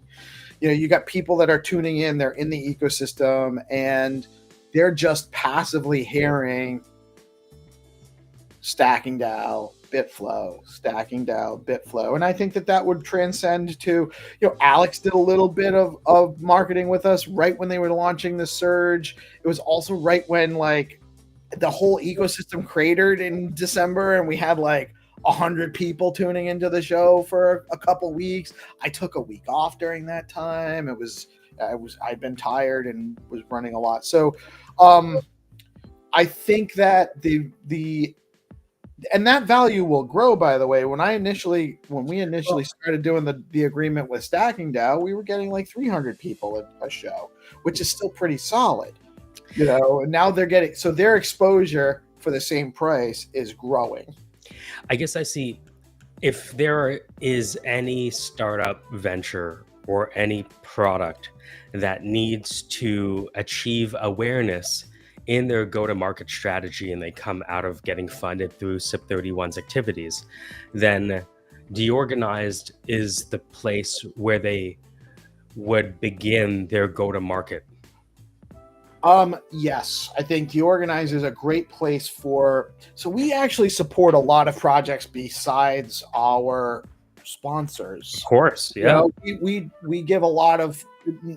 You got people that are tuning in, they're in the ecosystem, and they're just passively hearing Stacking DAO, BitFlow, Stacking DAO, BitFlow. And I think that would transcend to, Alex did a little bit of marketing with us right when they were launching the surge. It was also right when the whole ecosystem cratered in December, and we had 100 people tuning into the show for a couple weeks. I took a week off during that time. I'd been tired and was running a lot. So I think that and that value will grow, by the way. When we initially started doing the agreement with Stacking DAO, we were getting 300 people at a show, which is still pretty solid. And now they're getting, so their exposure for the same price is growing. I guess I see, if there is any startup venture or any product that needs to achieve awareness in their go-to-market strategy and they come out of getting funded through SIP31's activities, then DeOrganized is the place where they would begin their go-to-market. Yes, I think DeOrganized is a great place so we actually support a lot of projects besides our sponsors. Of course, yeah. We give a lot of,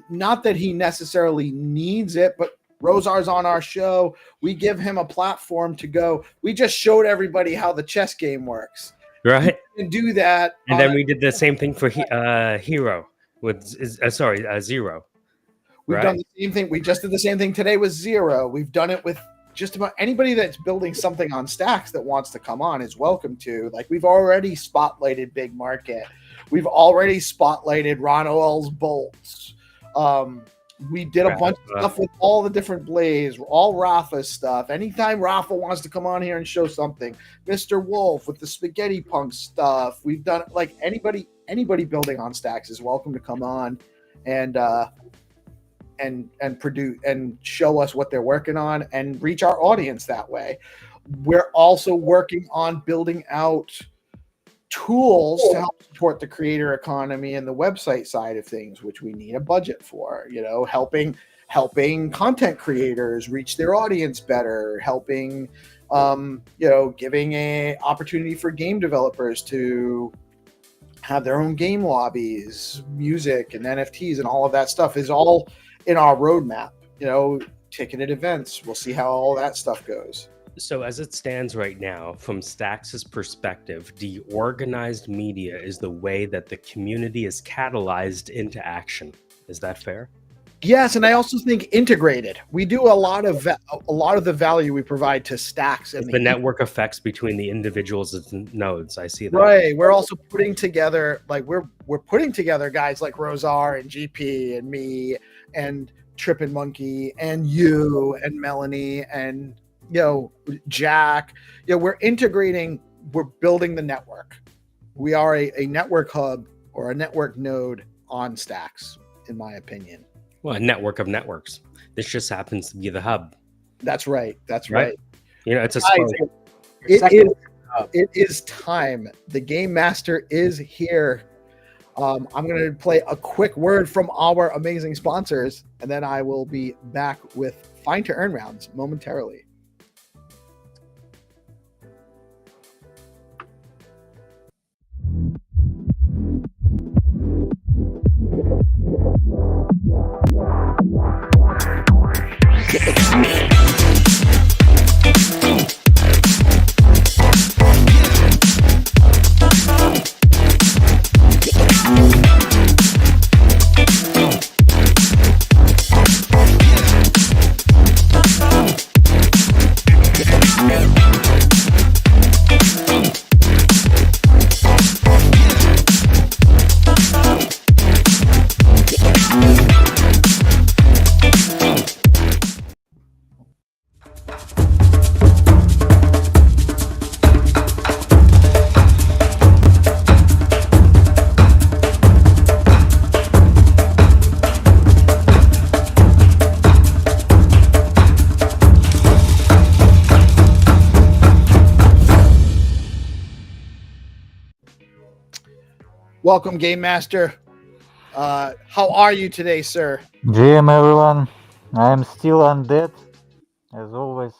not that he necessarily needs it, but Rosar's on our show. We give him a platform to go. We just showed everybody how the chess game works. Right. You can do that. And then we did the same thing for Hero Zero. We've done the same thing. We just did the same thing today with Zero. We've done it with just about anybody that's building something on Stacks that wants to come on is welcome to. We've already spotlighted Big Market. We've already spotlighted Ron Oel's Bolts. We did a bunch of stuff with all the different Blaze, all Rafa's stuff. Anytime Rafa wants to come on here and show something, Mr. Wolf with the Spaghetti Punk stuff. We've done anybody building on Stacks is welcome to come on and and produce and show us what they're working on and reach our audience that way. We're also working on building out tools to help support the creator economy and the website side of things, which we need a budget for, helping content creators reach their audience better, helping giving a opportunity for game developers to have their own game lobbies, music and NFTs and all of that stuff is all in our roadmap. Ticketed events, we'll see how all that stuff goes. So as it stands right now, from Stax's perspective, DeOrganized media is the way that the community is catalyzed into action. Is that fair? Yes, and I also think integrated. We do a lot of the value we provide to Stax and the network effects between the individuals and nodes. I see that. Right. We're also putting together, we're putting together guys like Rosar and GP and me and Trip and Monkey and you and Melanie and Jack. We're integrating. We're building the network. We are a network hub or a network node on Stax, in my opinion. Well, a network of networks. This just happens to be the hub. That's right. That's right. It's a it is time. The Game Master is here. I'm going to play a quick word from our amazing sponsors, and then I will be back with Find to Earn rounds momentarily. Welcome, Game Master. How are you today, sir? GM, everyone. I'm still undead, as always.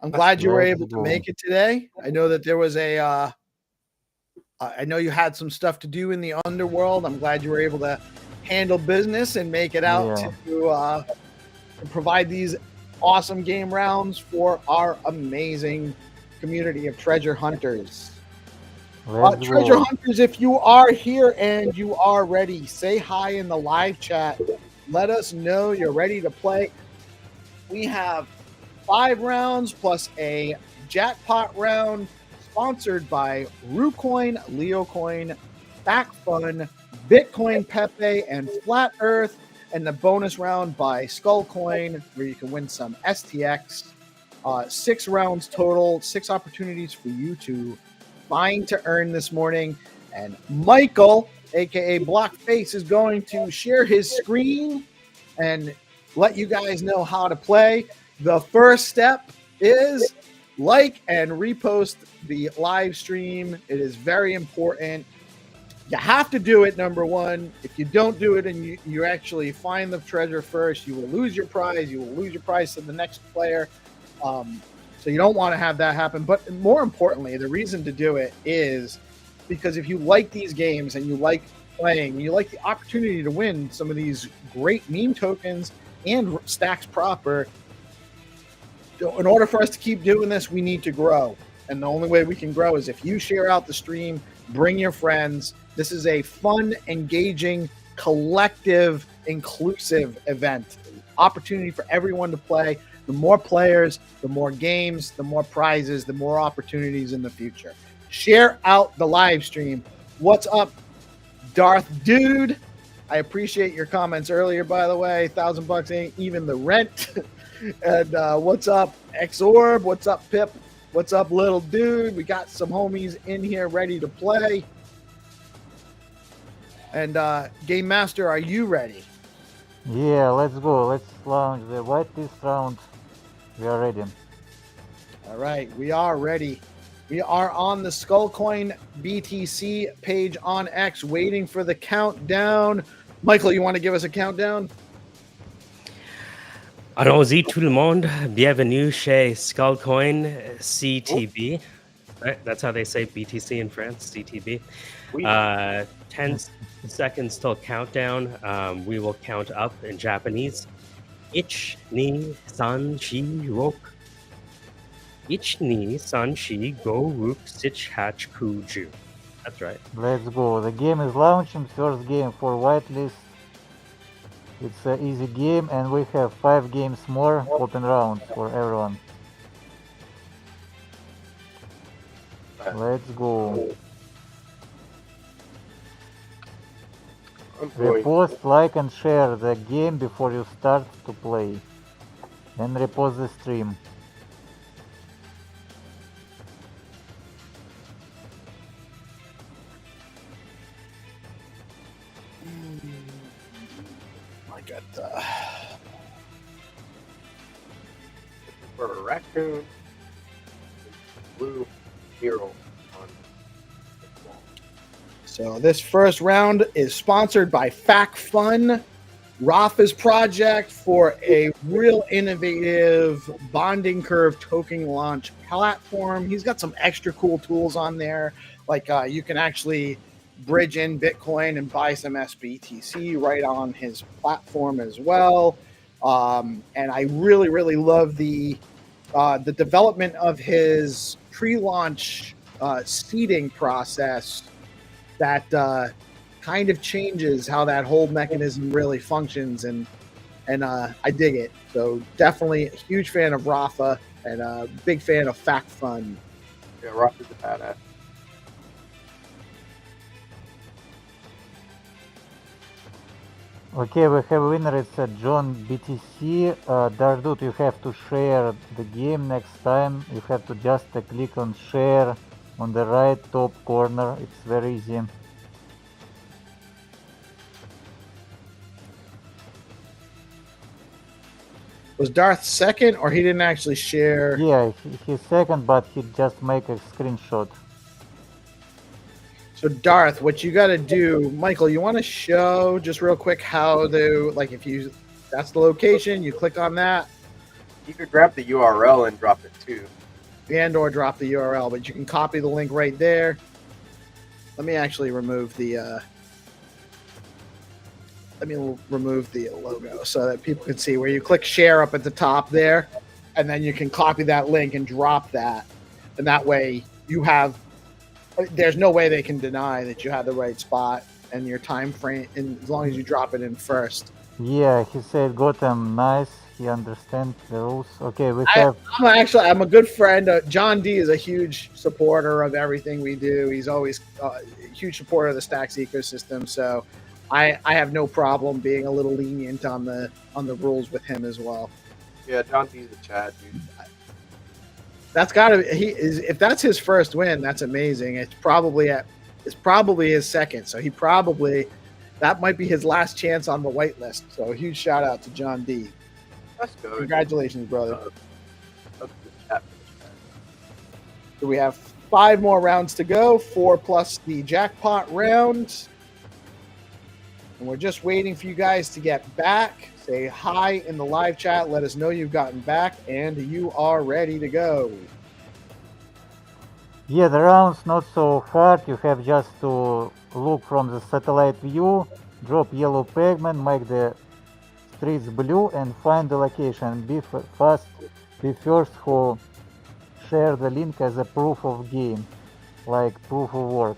I'm glad you were able to make it today. I know that there was I know you had some stuff to do in the underworld. I'm glad you were able to handle business and make it out to provide these awesome game rounds for our amazing community of treasure hunters. Treasure hunters, if you are here and you are ready, say hi in the live chat. Let us know you're ready to play. We have 5 rounds plus a jackpot round sponsored by RuCoin, LeoCoin, BackFun, Bitcoin Pepe, and Flat Earth, and the bonus round by Skullcoin, where you can win some STX. 6 rounds total, 6 opportunities for you to find to earn this morning. And Michael, aka Blockface, is going to share his screen and let you guys know how to play. The first step is like and repost the live stream. It is very important. You have to do it, number one. If you don't do it and you actually find the treasure first, you will lose your prize. You will lose your prize to the next player. So you don't want to have that happen. But more importantly, the reason to do it is because if you like these games and you like playing, you like the opportunity to win some of these great meme tokens and stacks proper, in order for us to keep doing this, we need to grow. And the only way we can grow is if you share out the stream, bring your friends. This is a fun, engaging, collective, inclusive event. Opportunity for everyone to play. The more players, the more games, the more prizes, the more opportunities in the future. Share out the live stream. What's up, Darth Dude? I appreciate your comments earlier, by the way. $1,000 ain't even the rent. And what's up, Xorb? What's up, Pip? What's up, little dude? We got some homies in here ready to play. And Game Master, are you ready? Yeah, let's go. Let's launch the whitelist round. We are ready. All right, we are ready. We are on the Skullcoin BTC page on X, waiting for the countdown. Michael, you want to give us a countdown? Allons-y tout le monde, bienvenue chez Skullcoin CTB. Right? That's how they say BTC in France, CTB. 10 seconds till countdown. We will count up in Japanese. Ich ni san shi rok. Ich ni san shi go ruk sich hach kuju. That's right. Let's go. The game is launching. First game for whitelist. It's an easy game, and we have 5 games more open rounds for everyone. Let's go. Repost, like, and share the game before you start to play. And repost the stream. I got For a raccoon, blue hero on the wall. So this first round is sponsored by FactFun, Rafa's project for a real innovative bonding curve token launch platform. He's got some extra cool tools on there, like you can actually bridge in Bitcoin and buy some SBTC right on his platform as well. And I really, really love the development of his pre-launch seeding process that kind of changes how that whole mechanism really functions, and I dig it. So definitely a huge fan of Rafa and a big fan of FactFun. Yeah, Rock is a badass. Okay, we have a winner. It's John BTC. Dardut, you have to share the game next time. You have to just click on share on the right top corner. It's very easy. Was Darth second, or he didn't actually share? Yeah, he's second, but he just make a screenshot. So Darth, what you got to do, Michael, you want to show just real quick how to, like, if you, that's the location, you click on that. You could grab the URL and drop it too. And or drop the URL, but you can copy the link right there. Let me actually remove the logo so that people can see where you click share up at the top there, and then you can copy that link and drop that, and that way you have, there's no way they can deny that you had the right spot and your time frame, and as long as you drop it in first. Yeah, he said Gotham, nice. He understands the rules. Okay, we have. I'm a good friend. John D is a huge supporter of everything we do. He's always a huge supporter of the Stacks ecosystem. So I have no problem being a little lenient on the rules with him as well. Yeah, John D's a Chad, dude. That's gotta be, if that's his first win, that's amazing. It's probably his second. So that might be his last chance on the whitelist. So a huge shout out to John D. Let's go. Congratulations, brother. That's the chat. So we have 5 more rounds to go, 4 plus the jackpot round. And we're just waiting for you guys to get back. Say hi in the live chat. Let us know you've gotten back and you are ready to go. Yeah, the round's not so hard. You have just to look from the satellite view, drop yellow pigment, make the streets blue, and find the location. Be fast. Be first who share the link as a proof of game, like proof of work.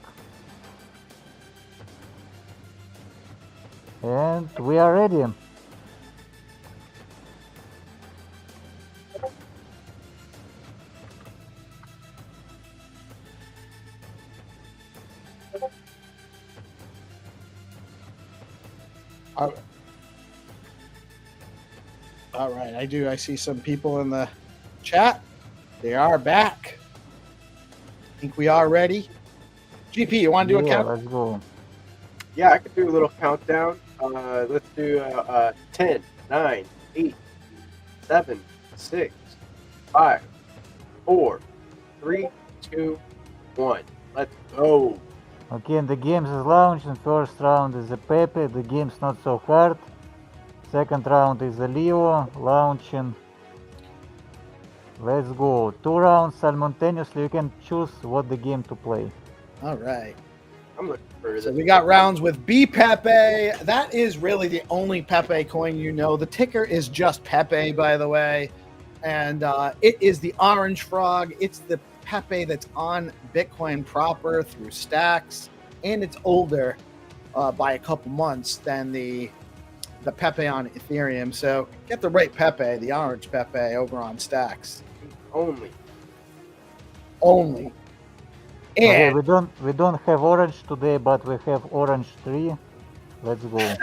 And we are ready. All right, I see some people in the chat. They are back. I think we are ready. GP, you want to do a count? Let's go. Yeah, I could do a little countdown. Let's do 10, 9, 8, 7, 6, 5, 4, 3, 2, 1. Let's go. Okay, the games is launching. First round is a Pepe. The game's not so hard. Second round is a Leo launching. Let's go. 2 rounds simultaneously. You can choose what the game to play. All right. I'm looking for this. So we got rounds with B Pepe. That is really the only Pepe coin you know. The ticker is just Pepe, by the way. And it is the orange frog. It's the Pepe that's on Bitcoin proper through stacks. And it's older by a couple months than the Pepe on Ethereum. So get the right Pepe, the orange Pepe, over on stacks. Only. Okay, And we don't have orange today, but we have orange 3. Let's go.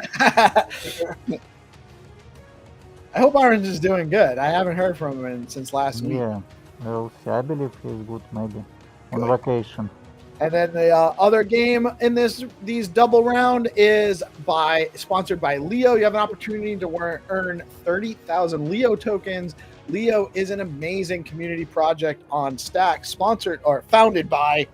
I hope Orange is doing good. I haven't heard from him since last week. Yeah, we'll see. I believe he's good, maybe on Good. vacation. And then the other game in these double round is sponsored by Leo. You have an opportunity to earn 30,000 Leo tokens. Leo is an amazing community project on Stacks, founded by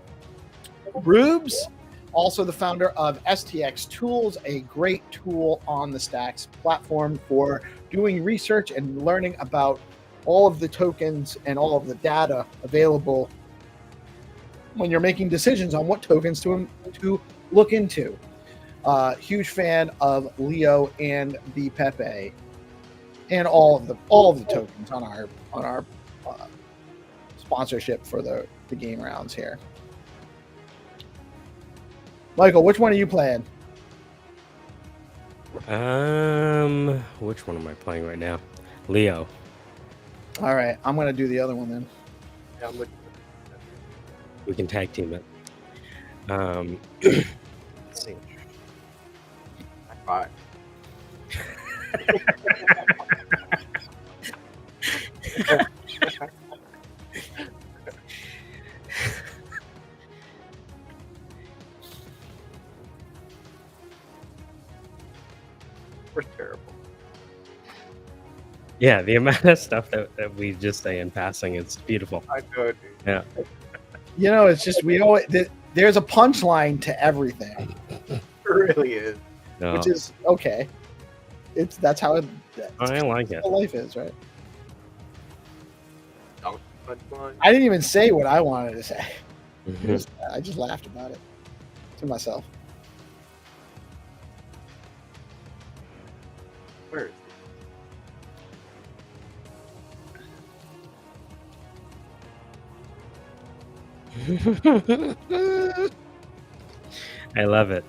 Rubes, also the founder of STX Tools, a great tool on the Stacks platform for doing research and learning about all of the tokens and all of the data available when you're making decisions on what tokens to look into. Huge fan of Leo and B Pepe and all of the tokens on our sponsorship for the game rounds here. Michael, which one are you playing? Which one am I playing right now? Leo. All right, I'm gonna do the other one then. Yeah, I'm looking We can tag team it. Let's see. for 5. We're terrible. Yeah, the amount of stuff that we just say in passing is beautiful. I know, dude. Yeah. You know, it's just there's a punchline to everything, It really is. No, which is okay. That's how I like it. how life is, right? Don't punchline. I didn't even say what I wanted to say. Mhm. I just laughed about it to myself. Where is it? I love it.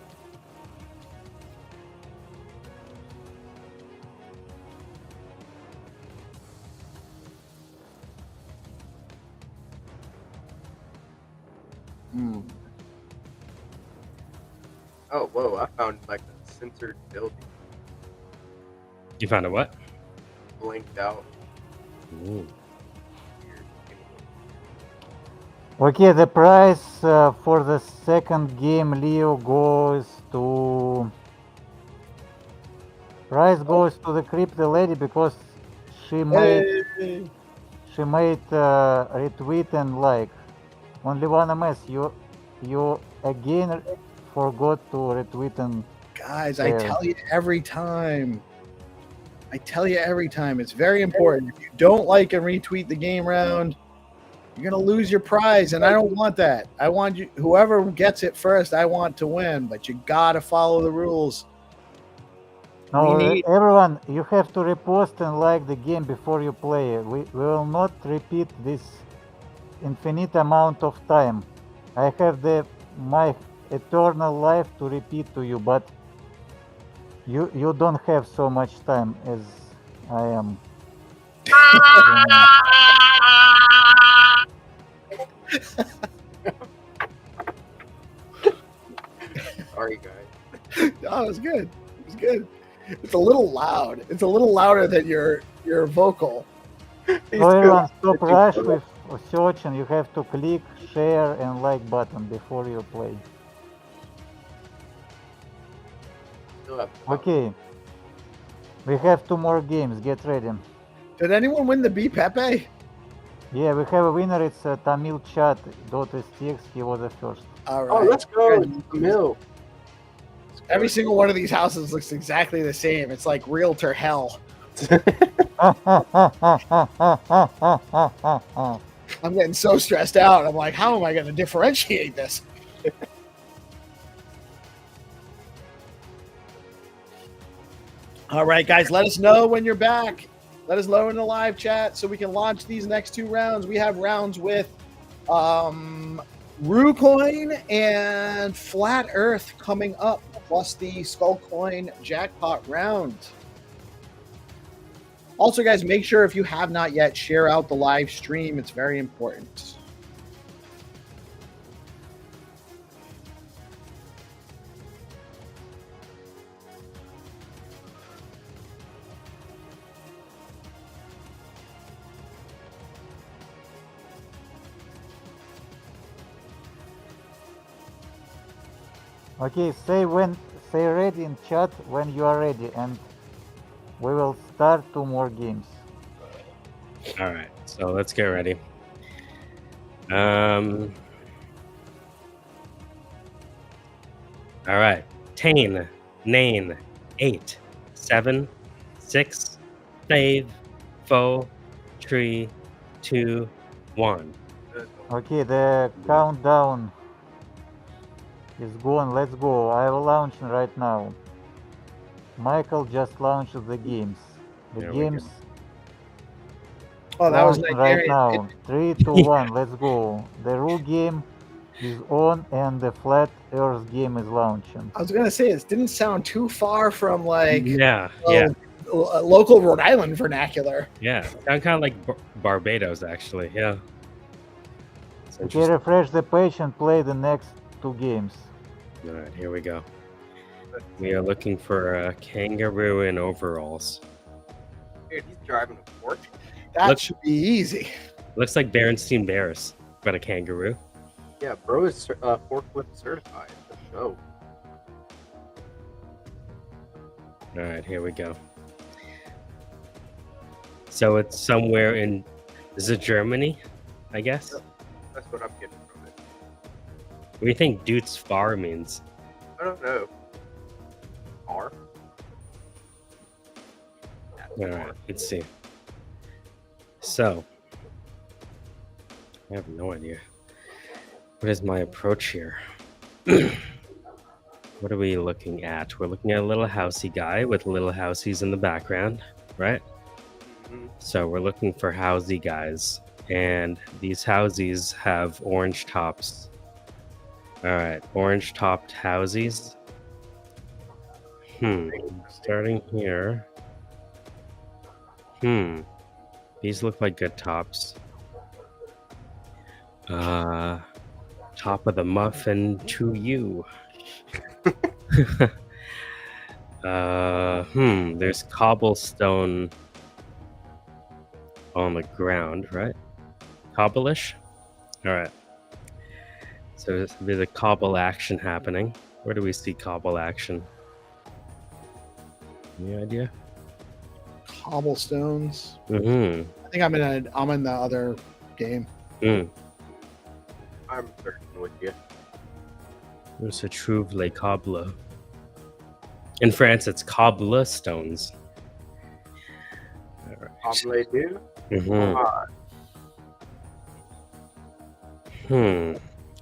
Hmm. Oh, whoa! I found like a censored building You found a what? blanked out. Ooh. Okay, the price for the second game, Leo, goes to the crypto lady because she made Hey. retweet and like. Only one MS. You again forgot to retweet and Guys, I Yeah. tell you every time. It's very important. If you don't like and retweet the game round, you're gonna lose your prize, and I don't want that. I want you, whoever gets it first, I want to win. But you gotta follow the rules. no, We need- everyone, you have to repost and like the game before you play. We will not repeat this infinite amount of time. I have my eternal life to repeat to you, but you don't have so much time as I am. Sorry, guys. Oh, it was good. It was good. It's a little loud. It's a little louder than your vocal. So everyone, stop rush with searching. You have to click share and like button before you play. Still have Okay. We have 2 more games. Get ready. Did anyone win the B Pepe? Yeah, we have a winner. It's Tamil Chat. .stx. He was the first. All Oh, right. let's go, Mill. Every single one of these houses looks exactly the same. It's like realtor hell. I'm getting so stressed out. I'm like, how am I going to differentiate this? All right, guys, let us know when you're back. Let us know in the live chat so we can launch these next 2 rounds. We have rounds with RuCoin and Flat Earth coming up, plus the Skullcoin jackpot round. Also, guys, make sure if you have not yet, share out the live stream. It's very important. Okay, say ready in chat when you are ready, and we will start 2 more games. All right, so let's get ready. All right. Tane, Nane, 8, 7, 6, 5, 4, 3, 2, 1. Okay, the countdown is going. Let's go. I will launch right now. Michael just launched the games. The There we games Oh, that was launching right Nigerian. now. 3, 2, 1. Let's go. The Ru game is on, and the Flat Earth game is launching. I was going to say, it didn't sound too far from like Yeah. local Rhode Island vernacular. Sound kind of like Barbados, actually. Yeah. It's Okay, interesting. refresh the page and play the next 2 games. All right, here we go. We are looking for a kangaroo in overalls. Dude, he's driving a fork. That Look- should be easy. Looks like Berenstein Bears, but a kangaroo. Yeah, bro is forklift certified. For show. All right, here we go. So it's somewhere in, is it Germany? I guess. That's what I'm getting from it. What do you think Dutz Far means? I don't know. R. All right, let's see. So, I have no idea. What is my approach here? What are we looking at? We're looking at a little housey guy with little houseies in the background, right? Mhm. So we're looking for housey guys, and these housies have orange tops. All right, orange topped housies. Starting here. These look like good tops. Top of the muffin to you. There's cobblestone on the ground, right? Cobble-ish? Alright. So there's a bit of cobble action happening. Where do we see cobble action? Any idea? Cobblestones. Mm-hmm. I think I'm in the other game. Mm. I'm certain with you. There's a Trouve les Cobles. In France, it's cobblestones. All right. Omelette do. Mm-hmm. Uh,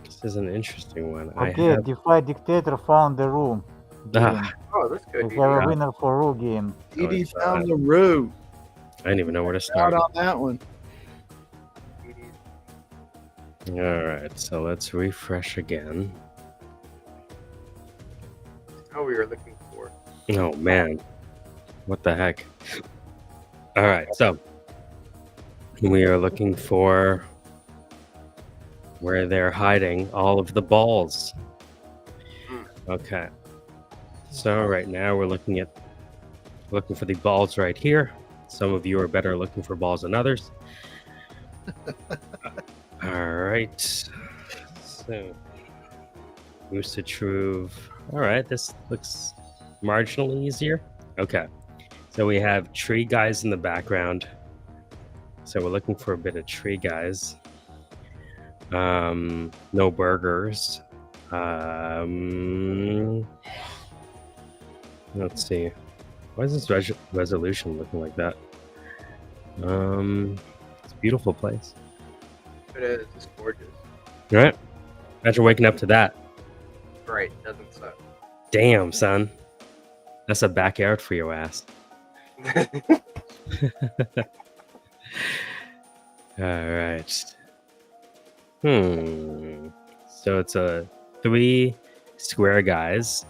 This is an interesting one. Okay, DeFi Dictator found the room. Ah, oh, that's good. We have a Yeah. winner for Ru game. DD it's, found the root. I didn't even know where to Out start. on that one. All right, so let's refresh again. Oh, we were looking for. Oh man, what the heck? All right, so we are looking for where they're hiding all of the balls. Okay, so right now we're looking for the balls right here. Some of you are better looking for balls than others. All right, so Moosa Truve. All right, this looks marginally easier. Okay. So we have tree guys in the background. So we're looking for a bit of tree guys. No burgers. Let's see. Why is this resolution looking like that? It's a beautiful place. It is. It's gorgeous. Right? Imagine waking up to that. Right. Doesn't suck. Damn, son. That's a backyard for your ass. All right. So it's a 3 square guys.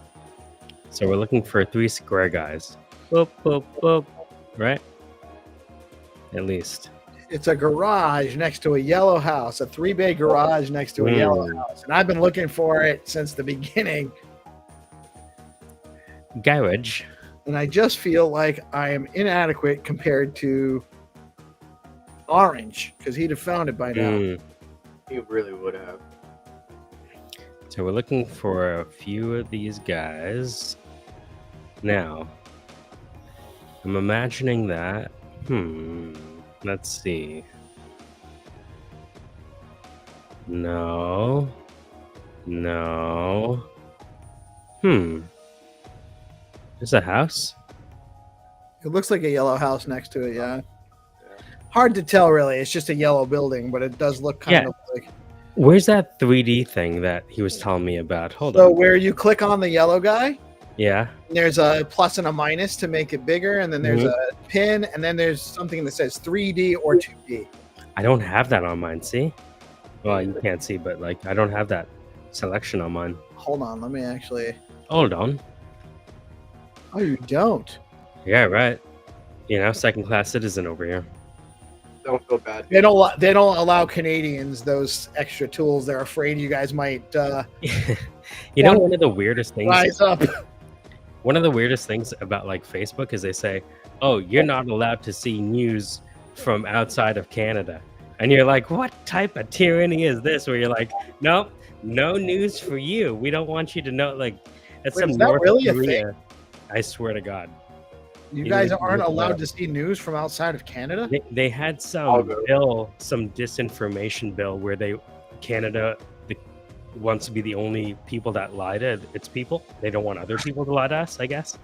So we're looking for 3 square guys. Boop, boop, boop. Right? At least. It's a garage next to a yellow house, a 3-bay garage next to a yellow house. And I've been looking for it since the beginning. Garage. And I just feel like I am inadequate compared to Orange, because he'd have found it by now. He really would have. So we're looking for a few of these guys. Now, I'm imagining that. Let's see. No. There's a house? It looks like a yellow house next to it, yeah. Hard to tell, really. It's just a yellow building, but it does look kind of like... Where's that 3D thing that he was telling me about? Hold So on. where you click on the yellow guy, Yeah. there's a plus and a minus to make it bigger, and then there's a pin, and then there's something that says 3D or 2D. I don't have that on mine, see? Well, you can't see, but like I don't have that selection on mine. Hold on, let me actually... Hold on. Oh, you don't? Yeah, right. You know, second-class citizen over here. Don't feel bad. They don't allow Canadians those extra tools. They're afraid you guys might You know, one of the weirdest things... rise up. One of the weirdest things about like Facebook is they say, "Oh, you're not allowed to see news from outside of Canada," and you're like, "What type of tyranny is this?" Where you're like, "Nope, no news for you. We don't want you to know." Like, that's Wait, some is that North really a Korea. I swear to God, You You guys need to aren't look it allowed up. to see news from outside of Canada? they had I'll some go. some disinformation bill where Canada wants to be the only people that lie to its people. They don't want other people to lie to us. I guess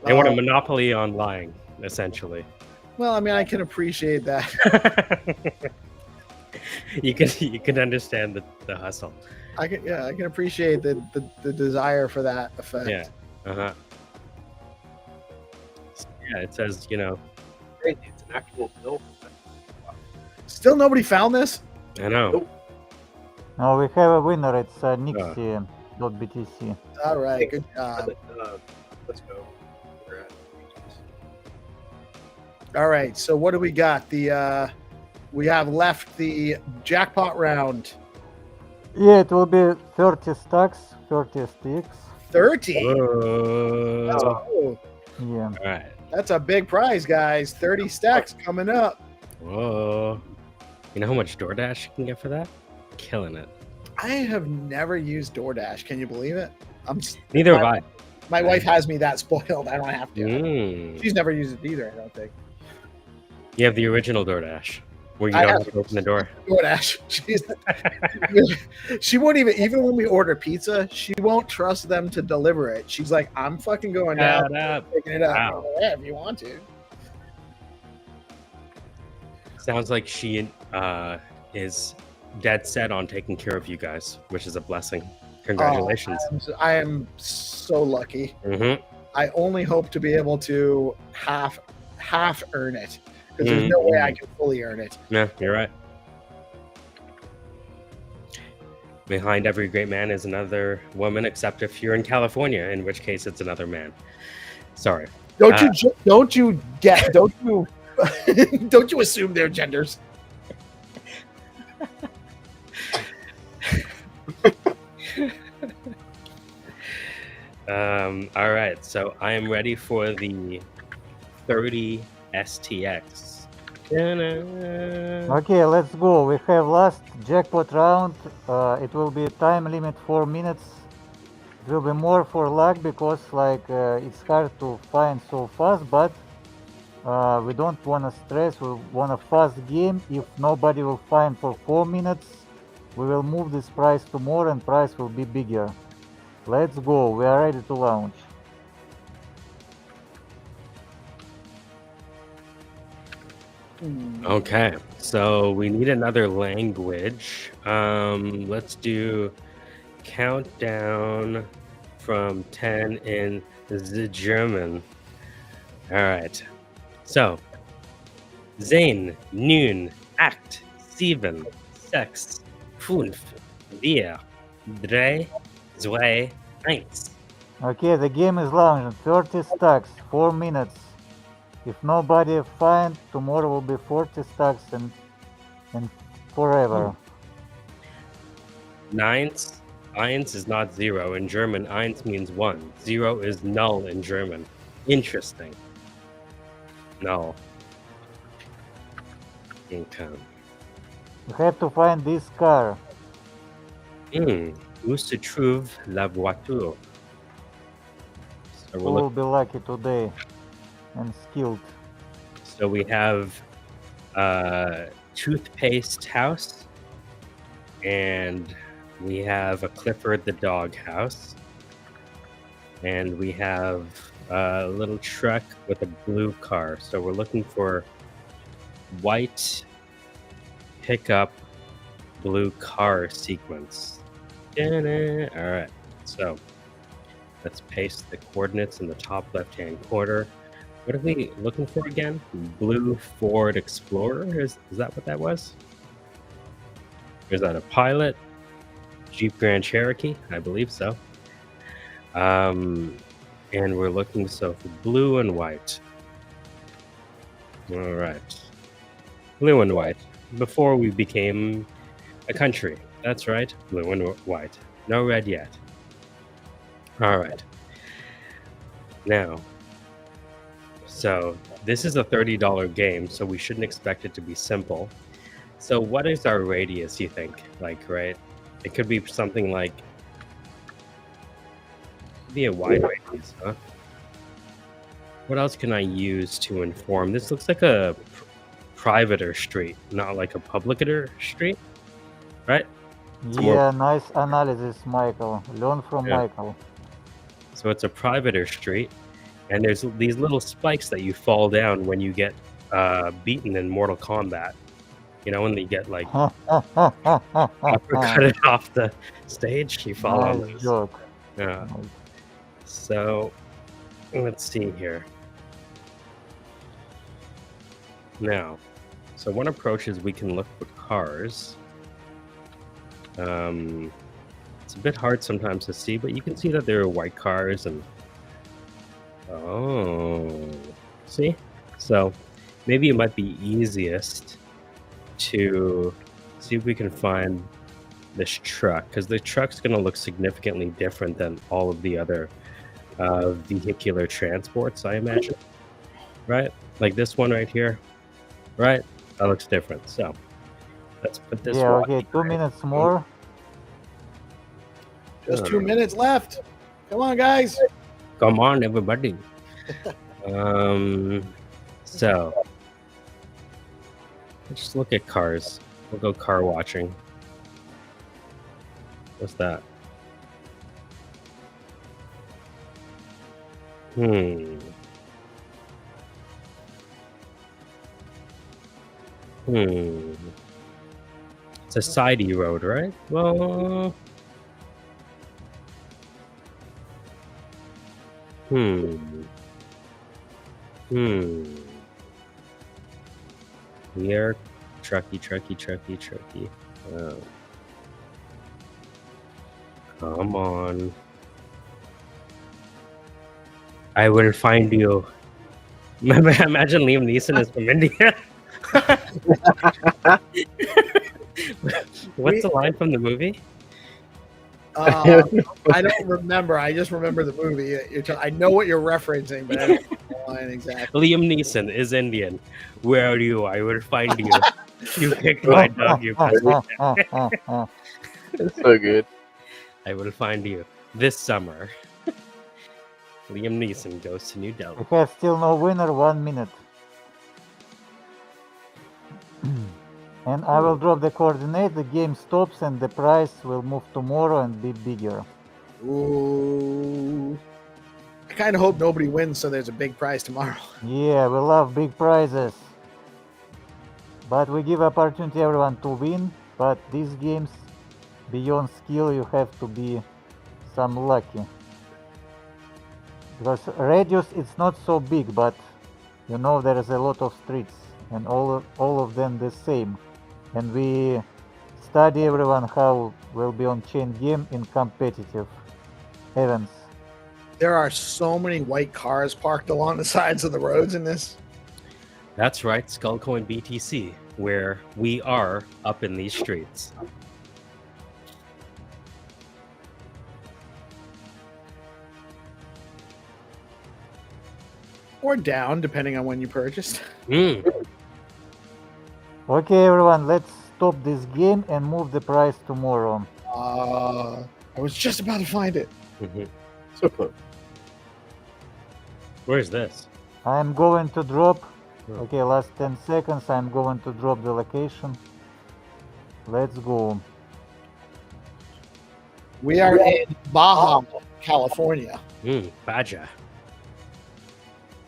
they want a monopoly on lying, essentially. Well, I mean, I can appreciate that. you can understand the hustle. I can appreciate the desire for that effect. Yeah. Yeah, it says, you know, Crazy. It's an actual bill. Still nobody found this? I know. Nope. No, we have a winner. It's Nixie.btc. All right, good job. Let's go. All right, so what do we got? We have left the jackpot round. Yeah, it will be 30 stacks, 30 sticks. 30. Whoa. Oh, Yeah. All right. that's a big prize, guys. 30 stacks coming up. Whoa. You know how much DoorDash you can get for that? Killing it. I have never used DoorDash. Can you believe it? Neither have I. My wife has me that spoiled. I don't have to. Mm. She's never used it either, I don't think. You have the original DoorDash where you I don't have- have to open the door. DoorDash. She won't even when we order pizza, she won't trust them to deliver it. She's like, I'm fucking going down, Shut up. picking it up. Wow. Yeah, if you want to. Sounds like she is dead set on taking care of you guys, which is a blessing. Congratulations. I am so lucky. Mm-hmm. I only hope to be able to half earn it, because there's no way I can fully earn it. Yeah, you're right. Behind every great man is another woman, except if you're in California, in which case it's another man. Sorry. Don't you don't you assume their genders. All right, so I am ready for the 30 STX. Ta-da. Okay, let's go. We have last jackpot round. It will be time limit 4 minutes. will be more for luck because it's hard to find so fast, but we don't want to stress. We want a fast game. If nobody will find for 4 minutes, we will move this price to more and price will be bigger. Let's go. We are ready to launch. Okay, so we need another language. Let's do countdown from 10 in the German. All right. So, 10, 9, 8, 7, 6, 5, 4, 3, 2, 1. Okay, the game is launched. 30 stacks, 4 minutes. If nobody find, tomorrow will be 40 stacks and forever. Nines, eins is not 0 in German. Eins means 1. 0 is null in German. Interesting. Null. Okay. You have to find this car. Où se trouve la voiture? So, Who will be lucky today and skilled? So we have Toothpaste House, and we have a Clifford the Dog House, and we have a little truck with a blue car. So we're looking for white pickup blue car sequence. All right, so let's paste the coordinates in the top left-hand corner. What are we looking for again? Blue Ford Explorer? Is that what that was? Or is that a Pilot? Jeep Grand Cherokee? I believe so. And we're looking for blue and white. All right. Blue and white. Before we became a country. That's right. Blue and white. No red yet. All right. Now, so this is a $30 game, so we shouldn't expect it to be simple. So what is our radius, you think? Right? It could be something like, be a wide radius, huh? What else can I use to inform? This looks like a privater street, not like a publicator street, right? Yeah, nice analysis, Michael. Learn from Michael. So it's a privater street, and there's these little spikes that you fall down when you get beaten in Mortal Kombat. You know, when they get uppercutted off the stage, you fall on Nice those. joke. Yeah. So let's see here. Now, so one approach is we can look for cars. It's a bit hard sometimes to see, but you can see that there are white cars and see? So maybe it might be easiest to see if we can find this truck, because the truck's going to look significantly different than all of the other vehicular transports, I imagine. Right? Like this one right here. Right? That looks different. So let's put this Yeah, one. okay, 2 minutes more. Just 2 minutes left. Come on, guys. Come on, everybody. So let's just look at cars. We'll go car watching. What's that? It's a sidey road, right? Well, Here, trucky. Oh. Come on. I will find you. Imagine Liam Neeson is from India. What's the line from the movie? I don't remember. I just remember the movie. I know what you're referencing, but I don't know the line exactly. Liam Neeson is Indian. Where are you? I will find you. You kicked my dog, you peasant. It's so good. I will find you. this summer. Liam Neeson goes to New Delhi. We have still no winner, 1 minute. And I will drop the coordinate, the game stops and the price will move tomorrow and be bigger. Ooh. I kind of hope nobody wins, so there's a big prize tomorrow. Yeah, we love big prizes. But we give opportunity everyone to win, but these games, beyond skill, you have to be some lucky. Because radius, it's not so big, but you know there is a lot of streets and all of them the same. And we study everyone how will be on chain game in competitive events. There are so many white cars parked along the sides of the roads in this. That's right, Skullcoin BTC, where we are up in these streets. Or down, depending on when you purchased. Okay, everyone, let's stop this game and move the price tomorrow. I was just about to find it. So close. Where's this? I'm going to drop. Oh. Okay, last 10 seconds. I'm going to drop the location. Let's go. We are in Baja, California. Baja.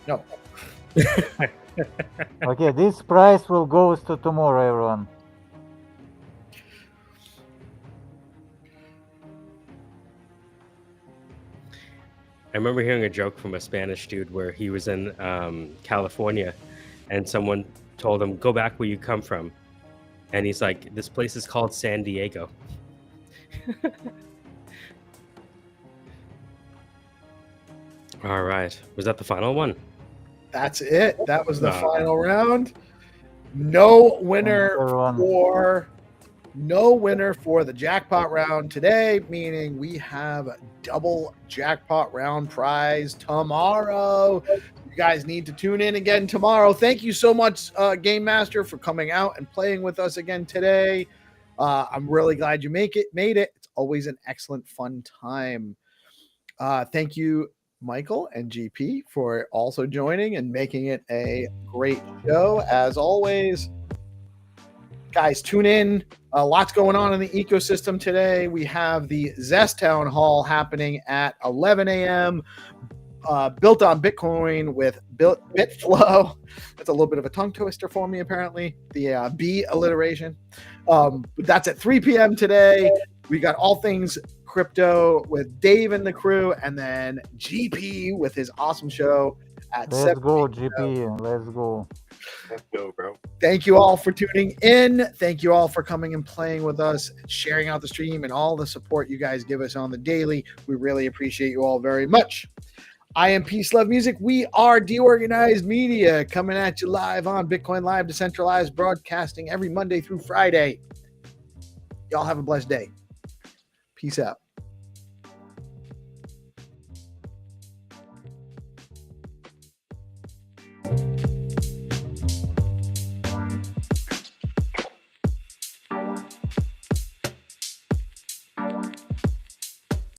No. Okay, this price will go to tomorrow, everyone. I remember hearing a joke from a Spanish dude where he was in California and someone told him, go back where you come from. And he's like, this place is called San Diego. All right. Was that the final one? That's it. That was the final round. No winner for the jackpot round today, meaning we have a double jackpot round prize tomorrow. You guys need to tune in again tomorrow. Thank you so much, Game Master, for coming out and playing with us again today. I'm really glad you made it. It's always an excellent, fun time. Thank you, Michael and GP, for also joining and making it a great show. As always, guys, tune in. Lots going on in the ecosystem today. We have the Zest Town Hall happening at 11 a.m. Built on Bitcoin with BitFlow. That's a little bit of a tongue twister for me, apparently. The B alliteration. But that's at 3 p.m. today. We got all things crypto with Dave and the crew, and then GP with his awesome show at 7 Let's go, GP. Let's go. Let's go, bro. Thank you all for tuning in. Thank you all for coming and playing with us, sharing out the stream, and all the support you guys give us on the daily. We really appreciate you all very much. I am PeaceLoveMusic. We are DeOrganized Media, coming at you live on BitcoinLive, Decentralized, broadcasting every Monday through Friday. Y'all have a blessed day. Peace out.